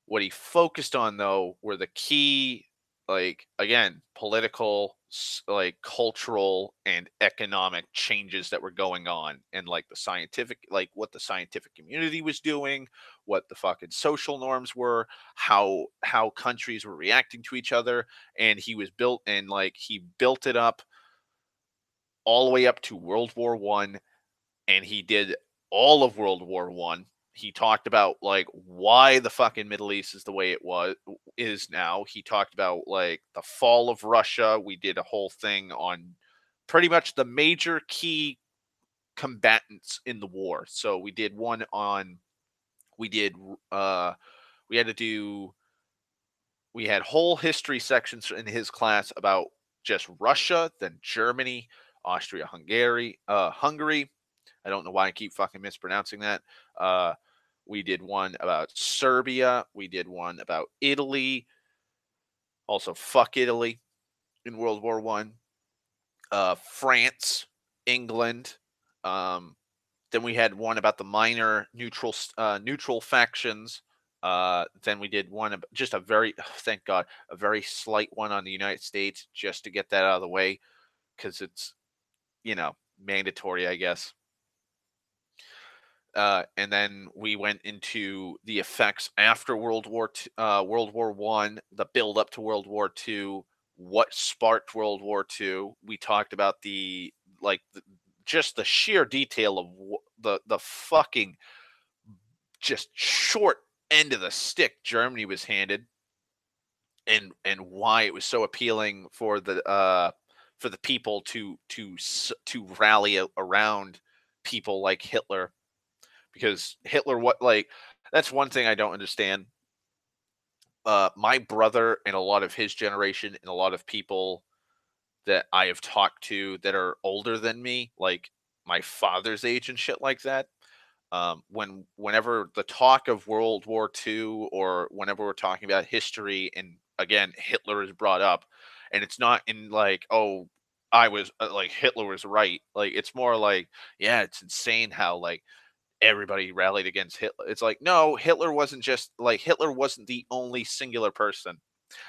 What he focused on though were the key, like, again, political, like cultural and economic changes that were going on, and like the scientific, like what the scientific community was doing, what the fucking social norms were, how countries were reacting to each other. And he built it up all the way up to World War I, and he did all of World War I. He talked about like why the fucking Middle East is the way it was is now. He talked about like the fall of Russia. We did a whole thing on pretty much the major key combatants in the war. So we did we had to do we had whole history sections in his class about just Russia, then Germany, Hungary. I don't know why I keep fucking mispronouncing that. Uh, we did one about Serbia. We did one about Italy. Also, fuck Italy in World War I. France, England. Um, then we had one about the minor neutral factions. Then we did one just a very thank God a very slight one on the United States, just to get that out of the way, because it's, mandatory, I guess. And then we went into the effects after World War I, the build up to World War II, what sparked World War II. We talked about just the sheer detail of the fucking just short end of the stick Germany was handed, and why it was so appealing for the people to rally around people like Hitler, because Hitler, what, like, that's one thing I don't understand. My brother and a lot of his generation and a lot of people that I have talked to that are older than me, like my father's age and shit like that. Whenever the talk of World War II, or whenever we're talking about history, and again Hitler is brought up, and it's not in like, oh, I was like Hitler was right. Like, it's more like, yeah, it's insane how like everybody rallied against Hitler. It's like, no, Hitler wasn't the only singular person.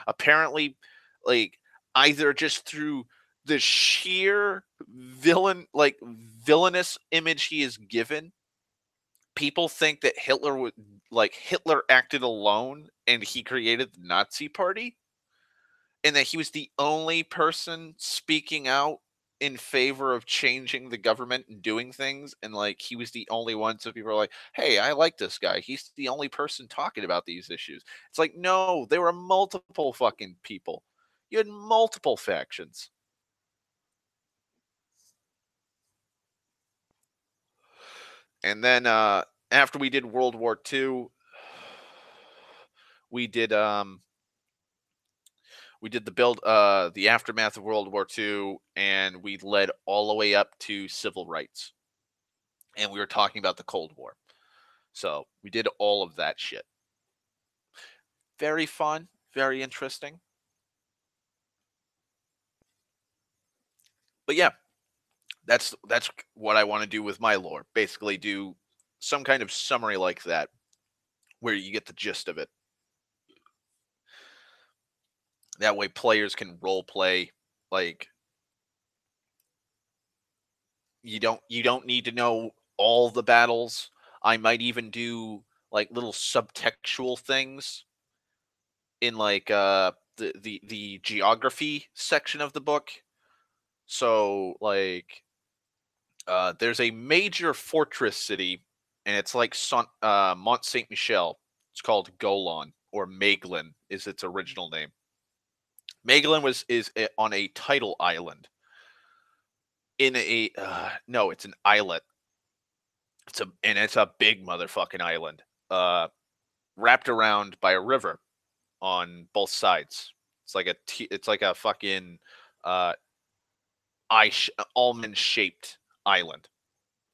Apparently, like, either just through the sheer villainous image he is given, people think that Hitler acted alone and he created the Nazi party, and that he was the only person speaking out in favor of changing the government and doing things, and like he was the only one, so people are like, hey, I like this guy, he's the only person talking about these issues. It's like, no, there were multiple fucking people. You had multiple factions. And then after we did World War II, we did the aftermath of World War II, and we led all the way up to civil rights, and we were talking about the Cold War. So we did all of that shit. Very fun, very interesting. But yeah, that's what I want to do with my lore. Basically, do some kind of summary like that, where you get the gist of it. That way, players can role play. Like you don't need to know all the battles. I might even do like little subtextual things in like the geography section of the book. So like there's a major fortress city, and it's like Mont Saint Michel. It's called Golan, or Maeglin is its original name. Maeglin on a tidal island in a no, it's an islet. It's a big motherfucking island, uh, wrapped around by a river on both sides. It's like a fucking uh, almond shaped island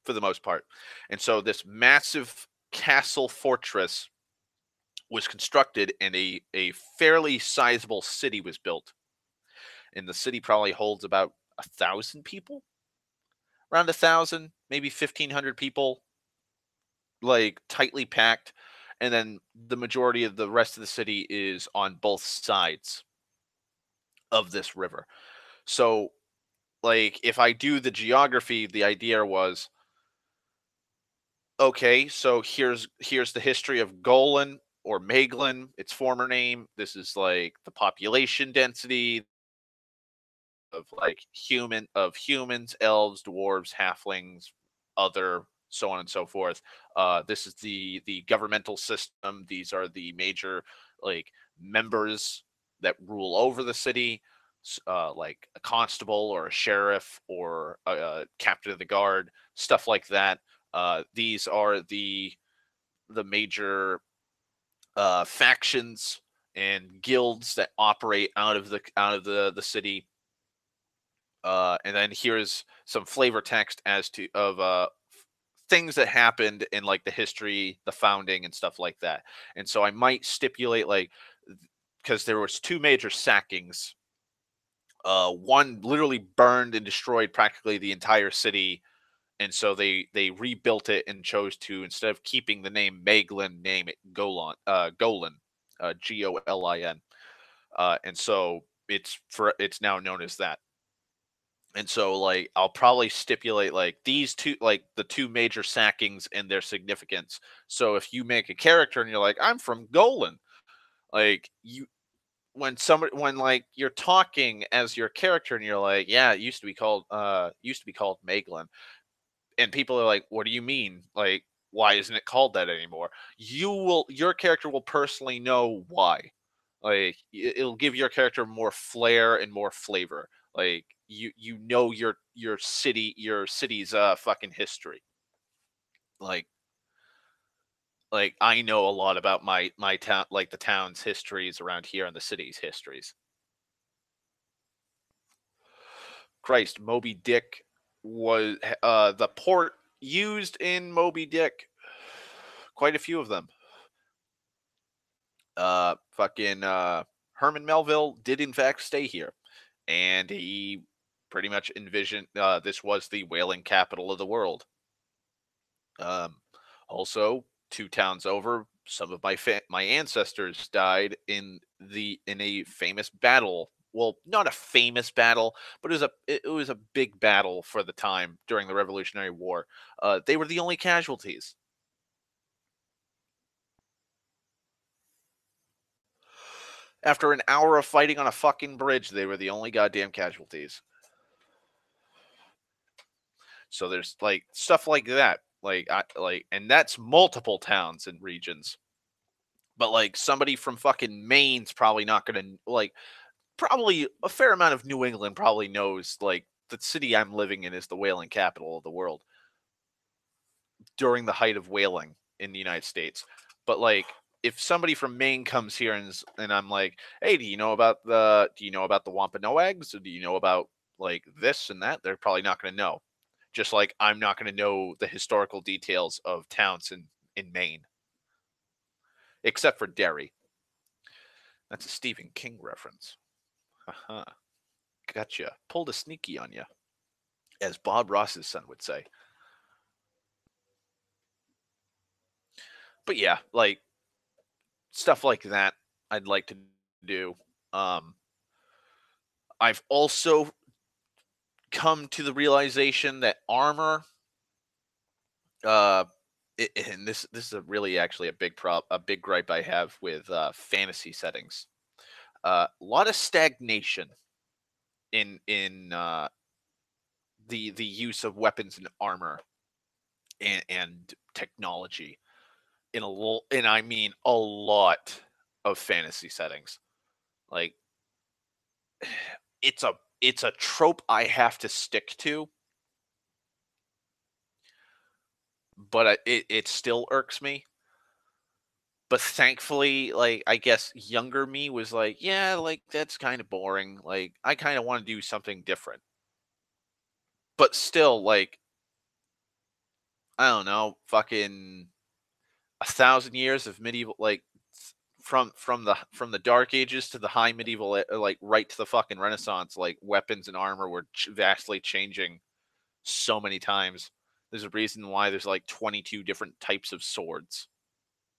for the most part. And so this massive castle fortress was constructed, and a fairly sizable city was built. And the city probably holds about 1,000 people, around 1,000, maybe 1,500 people, like tightly packed. And then the majority of the rest of the city is on both sides of this river. So, like, if I do the geography, the idea was, okay, so here's the history of Golan, or Maeglin, its former name. This is like the population density of humans, elves, dwarves, halflings, other, so on and so forth. This is the governmental system. These are the major like members that rule over the city, like a constable or a sheriff or a captain of the guard, stuff like that. These are the major factions and guilds that operate out of the city. And then here's some flavor text as to of things that happened in like the history, the founding, and stuff like that. And so I might stipulate like, because there was two major sackings. One literally burned and destroyed practically the entire city, and so they rebuilt it and chose to, instead of keeping the name Maeglin, name it Golan, Golin. And so it's now known as that. And so like I'll probably stipulate like these two, like the two major sackings and their significance. So if you make a character and you're like, I'm from Golan, like you when like you're talking as your character and you're like, yeah, it used to be called Maeglin, and people are like, what do you mean? Like, why isn't it called that anymore? Your character will personally know why. Like it'll give your character more flair and more flavor. Like you know your city's fucking history. Like I know a lot about my town, like the town's histories around here and the city's histories. Christ, Moby Dick was the port used in Moby Dick. Quite a few of them. Fucking Herman Melville did in fact stay here, and he pretty much envisioned this was the whaling capital of the world. Um, Also, two towns over, some of my ancestors died in a famous battle. Well, not a famous battle, but it was a big battle for the time during the Revolutionary War. They were the only casualties. After an hour of fighting on a fucking bridge, they were the only goddamn casualties. So there's like stuff like that. And that's multiple towns and regions. But like somebody from fucking Maine's probably not gonna like, probably a fair amount of New England probably knows like the city I'm living in is the whaling capital of the world during the height of whaling in the United States. But like if somebody from Maine comes here and I'm like, "Hey, do you know about the Wampanoags? Or do you know about like this and that?" They're probably not going to know. Just like I'm not going to know the historical details of towns in Maine, except for Derry. That's a Stephen King reference. Haha. Gotcha. Pulled a sneaky on you. as Bob Ross's son would say. But yeah, like stuff like that I'd like to do. Um, I've also come to the realization that armor, uh, and this is a really actually a big gripe I have with fantasy settings. A lot of stagnation in the use of weapons and armor and technology in and I mean a lot of fantasy settings. Like it's a it's a trope I have to stick to, but it still irks me. But thankfully, like I guess younger me was like, yeah, like that's kind of boring. Like I kind of want to do something different. But still, like I don't know, fucking 1,000 years of medieval, like from the dark ages to the high medieval, like right to the fucking renaissance, like weapons and armor were vastly changing so many times. There's a reason why there's like 22 different types of swords,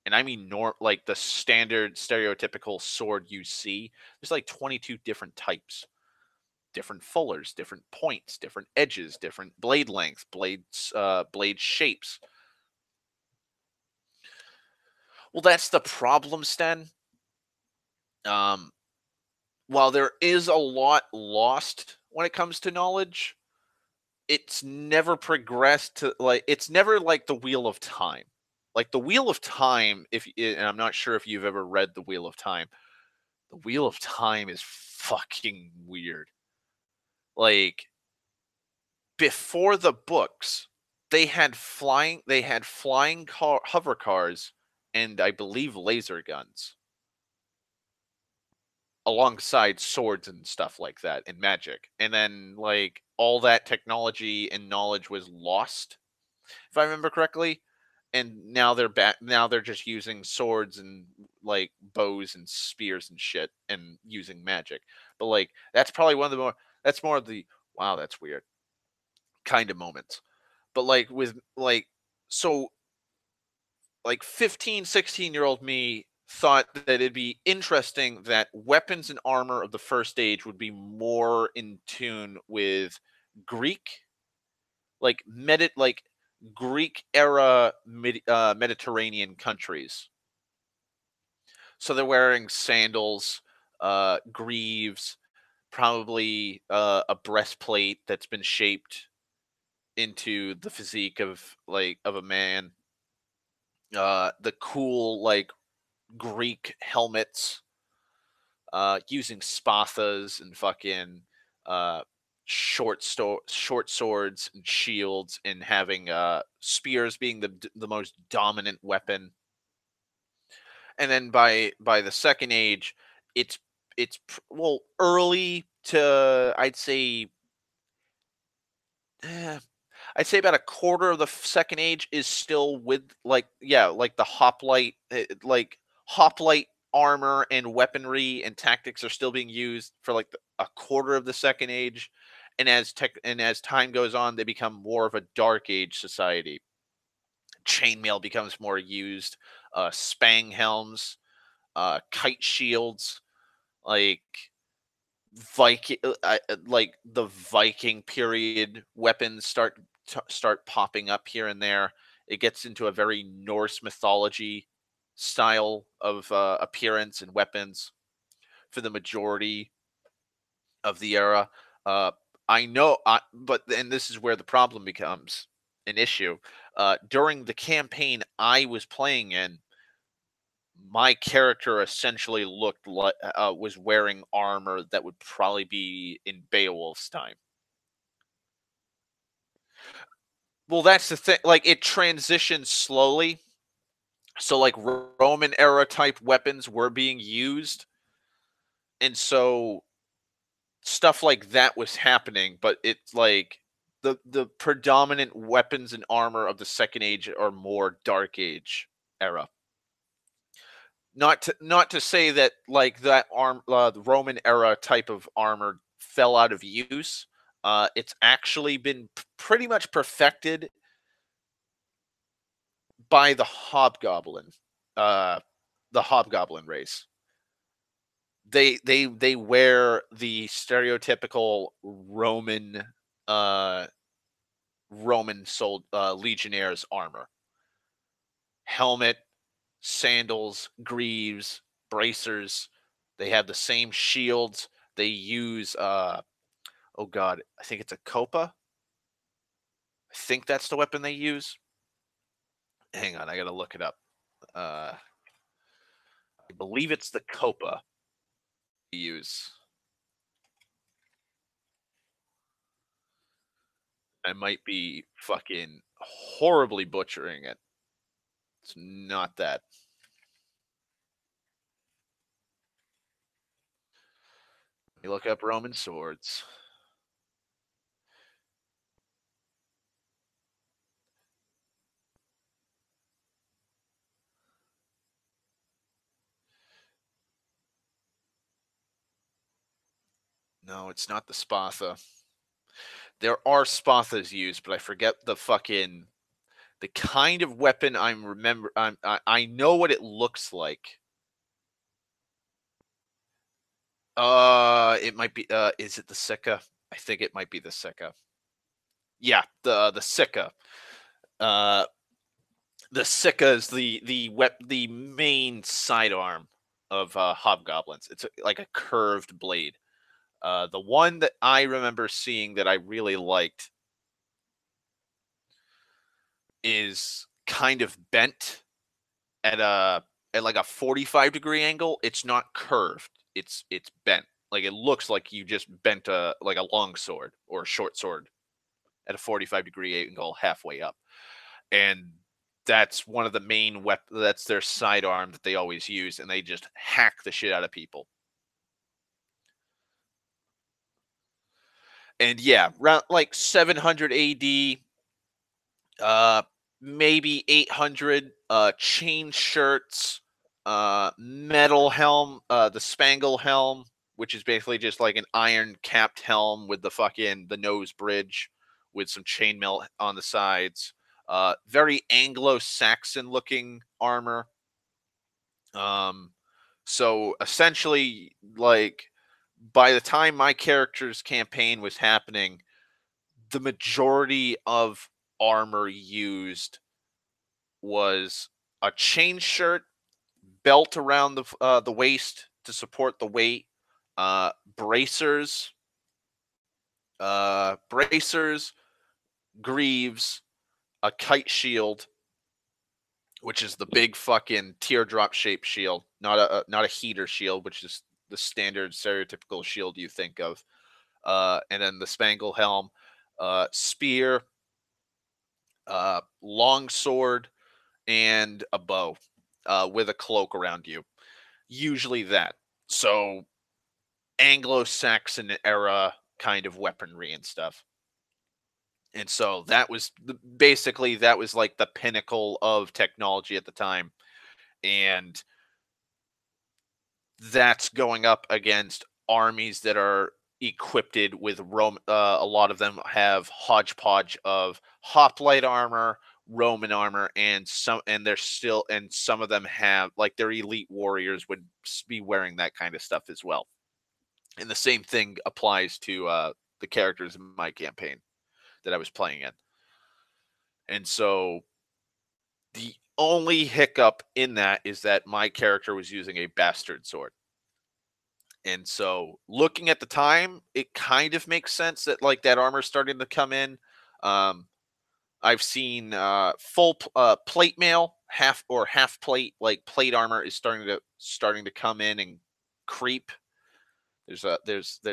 and I mean like the standard stereotypical sword you see. There's like 22 different types, different fullers, different points, different edges, different blade lengths, blade shapes. Well, that's the problem, Sten. um while there is a lot lost when it comes to knowledge, it's never progressed to like it's never like the Wheel of Time. Like the Wheel of Time, and I'm not sure if you've ever read the Wheel of Time. The Wheel of Time is fucking weird. Like before the books, they had flying hover cars and I believe laser guns alongside swords and stuff like that and magic. And then like all that technology and knowledge was lost, if I remember correctly. And now they're back. Now they're just using swords and like bows and spears and shit and using magic. But like that's probably one of the more that's more of the wow, that's weird kind of moments. But like with like so like 15, 16-year-old me thought that it'd be interesting that weapons and armor of the first age would be more in tune with Greek, like Greek era Mediterranean countries. So they're wearing sandals, greaves, probably a breastplate that's been shaped into the physique of a man. The cool like Greek helmets, using spathas and fucking uh, short swords and shields, and having spears being the most dominant weapon. And then by the second age, it's well early to eh, I'd say about a quarter of the second age is still with like yeah, like the hoplite, hoplite armor and weaponry and tactics are still being used for like a quarter of the second age, and as time goes on, they become more of a dark age society. Chainmail becomes more used, spang helms, kite shields, like like the Viking period weapons start popping up here and there. It gets into a very Norse mythology style of appearance and weapons for the majority of the era. Uh, I know, but and this is where the problem becomes an issue. During the campaign I was playing in, my character essentially looked like was wearing armor that would probably be in Beowulf's time. Well, that's the thing. Like it transitions slowly. So like Roman era type weapons were being used, and so stuff like that was happening. But it's like the predominant weapons and armor of the Second Age are more Dark Age era. Not to say that like that the Roman era type of armor fell out of use. It's actually been pretty much perfected by uh, the hobgoblin race. They wear the stereotypical uh legionnaires armor, helmet, sandals, greaves, bracers. They have the same shields. They use oh god, I think it's a copa. I think that's the weapon they use. Hang on, I gotta look it up. I believe it's the copa they use. I might be fucking horribly butchering it. It's not that. You look up Roman swords. No, it's not the spatha. There are spathas used, but I forget the kind of weapon I know what it looks like. It might be. Is it the Sika? I think it might be the Sika. Yeah, the Sika. Uh, the Sika is the main sidearm of hobgoblins. It's like a curved blade. The one that I remember seeing that I really liked is kind of bent at a at like a 45-degree angle. It's not curved. It's bent. Like it looks like you just bent a like a long sword or a short sword at a 45-degree angle halfway up. And that's one of the main that's their sidearm that they always use, and they just hack the shit out of people. And yeah, around like 700 AD, uh maybe 800, chain shirts, metal helm, the spangle helm, which is basically just like an iron capped helm with the nose bridge with some chainmail on the sides. Very Anglo-Saxon looking armor. um so essentially, like, by the time my character's campaign was happening, the majority of armor used was a chain shirt, belt around the waist to support the weight, bracers, bracers, greaves, a kite shield, which is the big fucking teardrop shaped shield, not a heater shield, which is the standard stereotypical shield you think of, and then the spangle helm, spear, long sword, and a bow, with a cloak around you. Usually that. So Anglo-Saxon era kind of weaponry and stuff. And so basically that was like the pinnacle of technology at the time. And that's going up against armies that are equipped with a lot of them have hodgepodge of hoplite armor, Roman armor, and some of them have, like, their elite warriors would be wearing that kind of stuff as well. And the same thing applies to the characters in my campaign that I was playing in. And so the only hiccup in that is that my character was using a bastard sword. And so looking at the time, it kind of makes sense that, like, that armor's starting to come in. Um, I've seen plate mail, half plate, like plate armor is starting to come in and creep. There's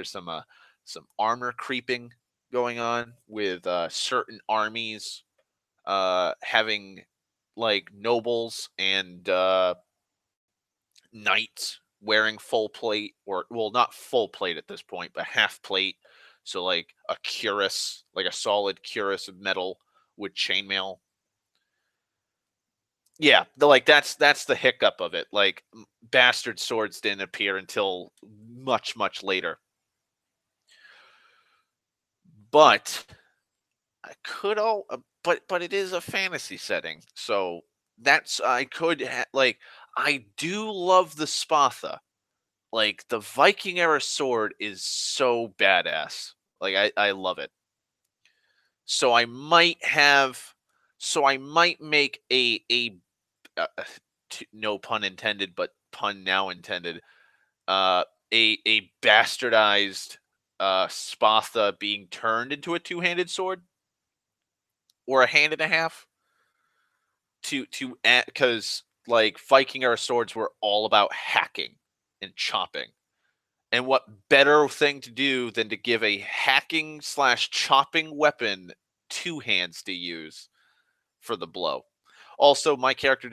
some armor creeping going on with certain armies having, like, nobles and knights wearing full plate, or, well, not full plate at this point, but half plate. So like a cuirass, like a solid cuirass of metal with chainmail. Yeah, that's the hiccup of it. Like, bastard swords didn't appear until much later. But I could all but it is a fantasy setting, so that's I could like I do love the Spatha. Like the Viking era sword is so badass. Like I love it. So I might have so I might make no pun intended, but pun now intended. Uh a bastardized Spatha being turned into a two-handed sword or a hand and a half to because like Viking era swords were all about hacking and chopping. And what better thing to do than to give a hacking slash chopping weapon two hands to use for the blow? Also, my character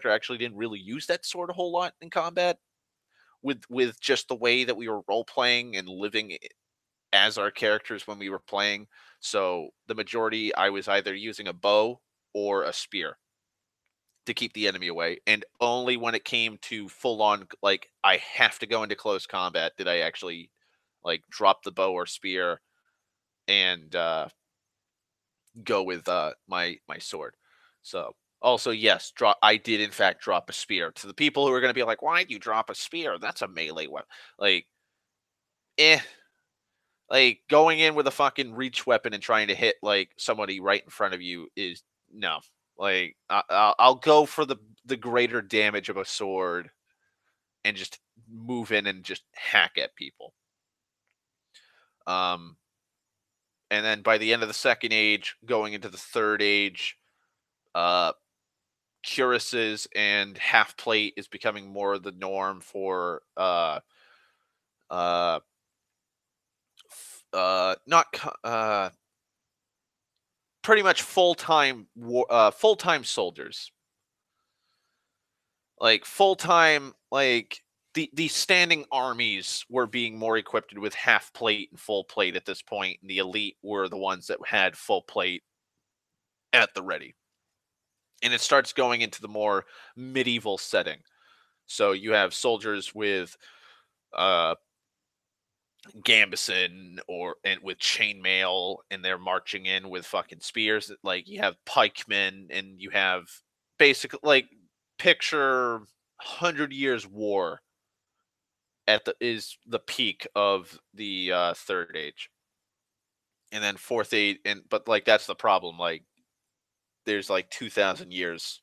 actually didn't really use that sword a whole lot in combat with just the way that we were role playing and living as our characters when we were playing. So the majority I was either using a bow or a spear to keep the enemy away. And only when it came to full on, like, I have to go into close combat did I actually like drop the bow or spear and go with my sword. So also yes, drop I did in fact drop a spear. To the people who are going to be like, why'd you drop a spear? That's a melee weapon. Like, eh, like going in with a fucking reach weapon and trying to hit like somebody right in front of you is no. Like I'll go for the greater damage of a sword and just move in and just hack at people. Um, and then by the end of the second age, going into the third age, uh, cuirasses and half plate is becoming more the norm for uh, not pretty much full time soldiers, like full time like. The standing armies were being more equipped with half plate and full plate at this point, and the elite were the ones that had full plate at the ready. And it starts going into the more medieval setting. So you have soldiers with uh gambeson or and with chainmail and they're marching in with fucking spears. Like you have pikemen and you have basically like picture 100 years war at the is the peak of the third age. And then fourth age and but like that's the problem. Like there's like 2,000 years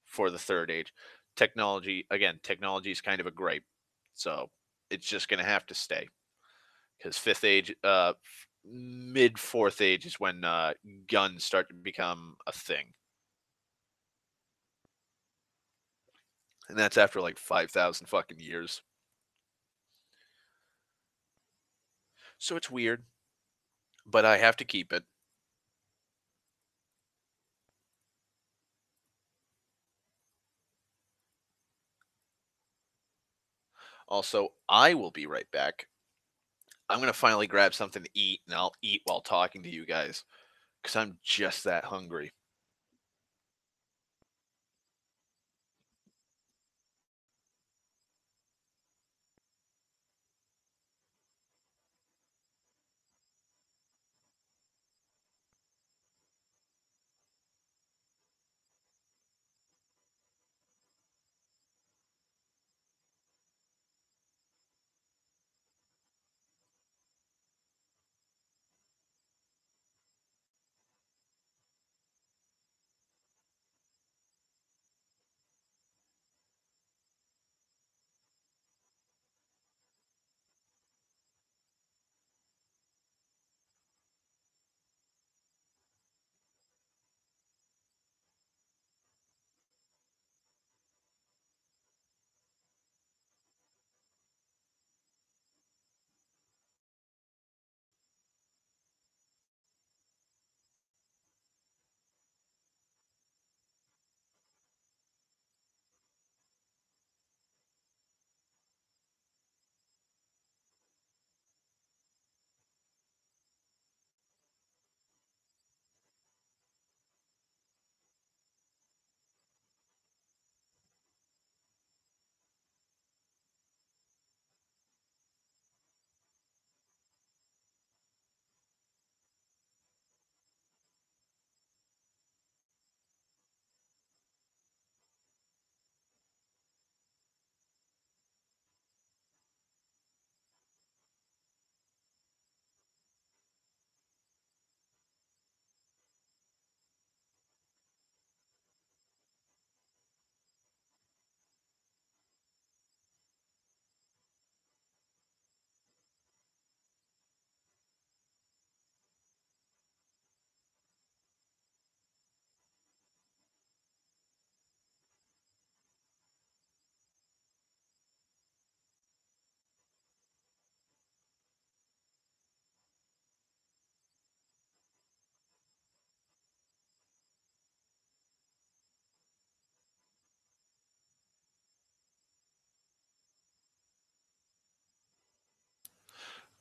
for the third age. Technology, again, technology is kind of a grape. So it's just going to have to stay because fifth age, mid fourth age is when guns start to become a thing. And that's after like 5,000 fucking years. So it's weird, but I have to keep it. Also, I will be right back. I'm going to finally grab something to eat and I'll eat while talking to you guys because I'm just that hungry.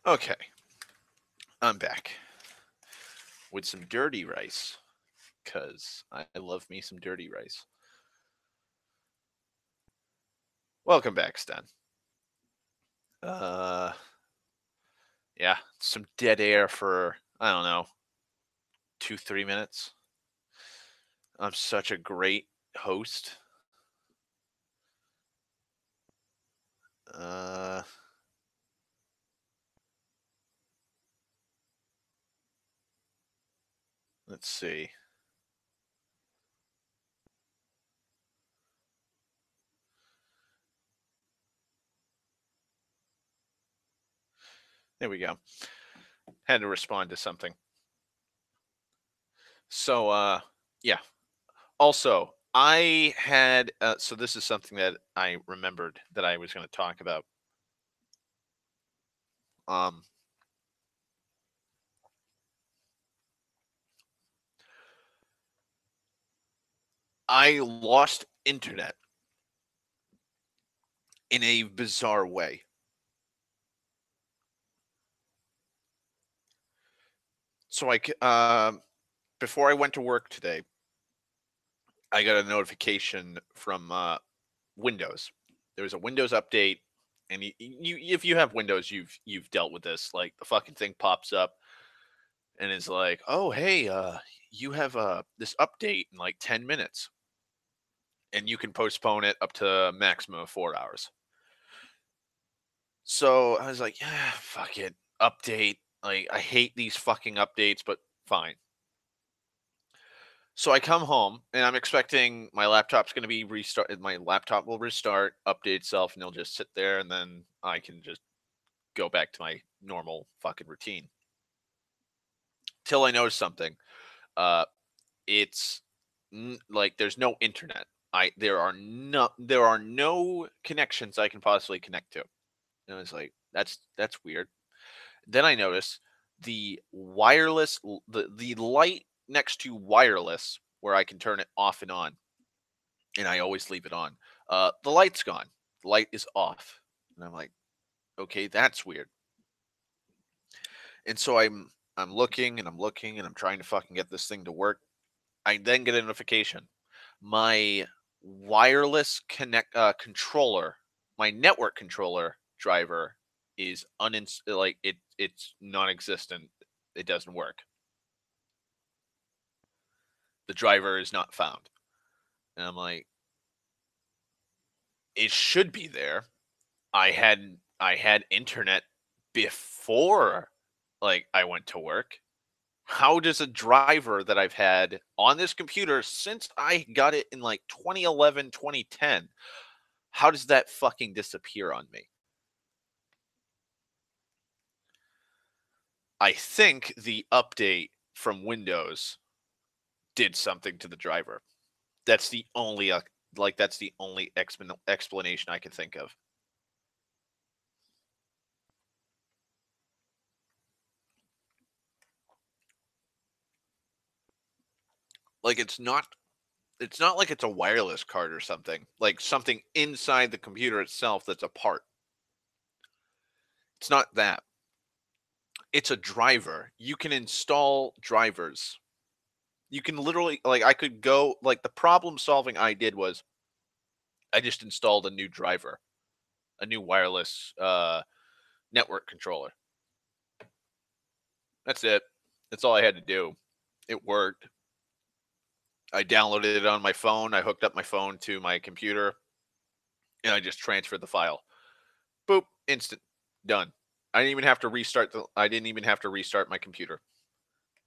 Okay, I'm back with some dirty rice because I love me some dirty rice. Welcome back, Stan. Uh, yeah, some dead air for I don't know 2 3 minutes. I'm such a great host. Uh, let's see. There we go. Had to respond to something. So, yeah. Also, I had so this is something that I remembered that I was going to talk about. Um, I lost internet in a bizarre way. So before I went to work today, I got a notification from Windows. There was a Windows update, and if you have Windows, you've dealt with this. Like the fucking thing pops up and is like, "Oh, hey, you have this update in like 10 minutes, and you can postpone it up to a maximum of 4 hours." So I was like, "Yeah, fuck it, update." Like I hate these fucking updates, but fine. So I come home and I'm expecting my laptop's going to be restart. My laptop will restart, update itself, and it'll just sit there, and then I can just go back to my normal fucking routine. Till I notice something. Uh, it's like there's no internet. There are no connections I can possibly connect to. And I was like, that's weird. Then I notice the light next to wireless where I can turn it off and on, and I always leave it on. The light's gone. The light is off, and I'm like, okay, that's weird. And so I'm looking and I'm looking and I'm trying to fucking get this thing to work. I then get a notification. My wireless controller, my network controller driver is it's non-existent. It doesn't work. The driver is not found. And I'm like, it should be there. I had internet before I went to work. How does a driver that I've had on this computer since I got it in like 2011, 2010, how does that fucking disappear on me? I think the update from Windows did something to the driver. That's the only that's the only explanation I can think of. Like it's not like it's a wireless card or something. Like something inside the computer itself that's a part. It's not that. It's a driver. You can install drivers. You can literally I could go the problem solving I did was I just installed a new driver, a new wireless network controller. That's it. That's all I had to do. It worked. I downloaded it on my phone. I hooked up my phone to my computer and I just transferred the file. Boop, instant, done. I didn't even have to restart my computer.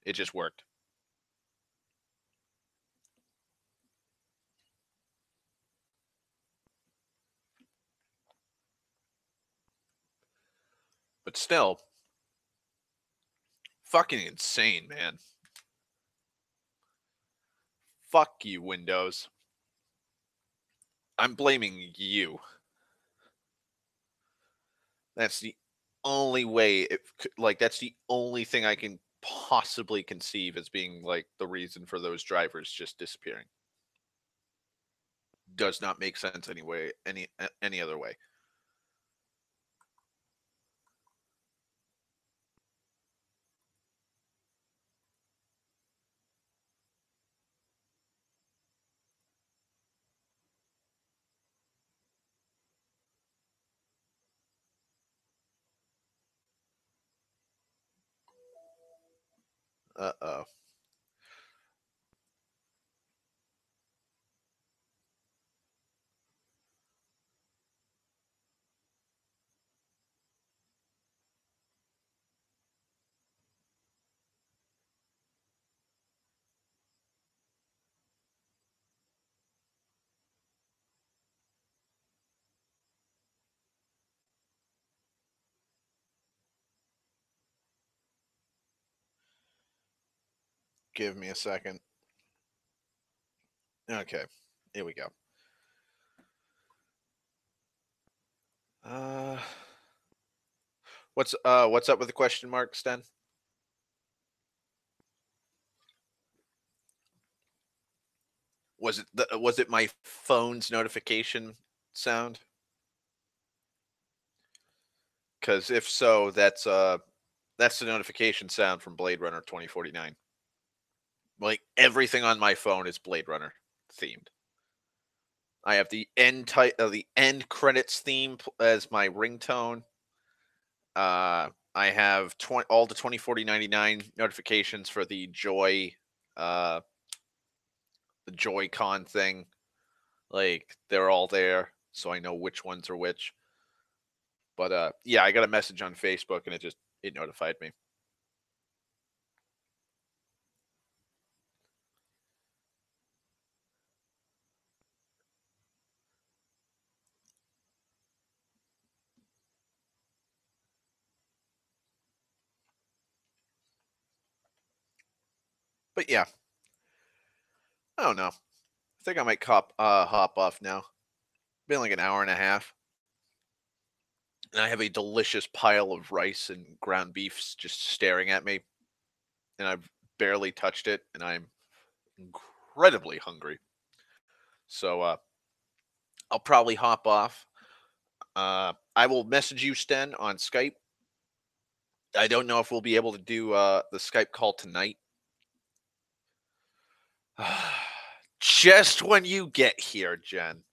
It just worked. But still, fucking insane, man. Fuck you, Windows. I'm blaming you. That's the only way that's the only thing I can possibly conceive as being like the reason for those drivers just disappearing. Does not make sense anyway any other way. Uh-oh. Give me a second. Okay. Here we go. Uh what's up with the question mark, Sten? Was it my phone's notification sound? Cuz if so, that's the notification sound from Blade Runner 2049. Like everything on my phone is Blade Runner themed. I have the end credits theme as my ringtone. I have all the 204099 notifications for uh the Joy-Con thing. Like they're all there, so I know which ones are which. But yeah, I got a message on Facebook and it notified me. But yeah, I don't know. I think I might hop off now. Been like an hour and a half, and I have a delicious pile of rice and ground beef just staring at me, and I've barely touched it, and I'm incredibly hungry. So I'll probably hop off. I will message you, Sten, on Skype. I don't know if we'll be able to do the Skype call tonight. Just when you get here, Jen.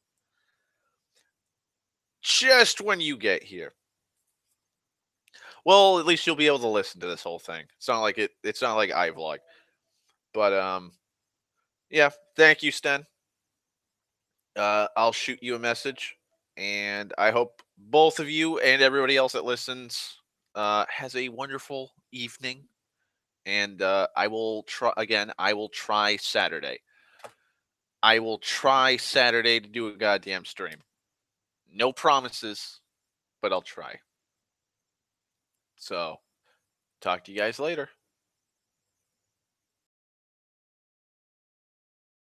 Just when you get here. Well, at least you'll be able to listen to this whole thing. It's not like iVlog. But yeah, thank you, Sten. I'll shoot you a message, and I hope both of you and everybody else that listens has a wonderful evening. And I will try again. I will try Saturday. I will try Saturday to do a goddamn stream. No promises, but I'll try. So, talk to you guys later.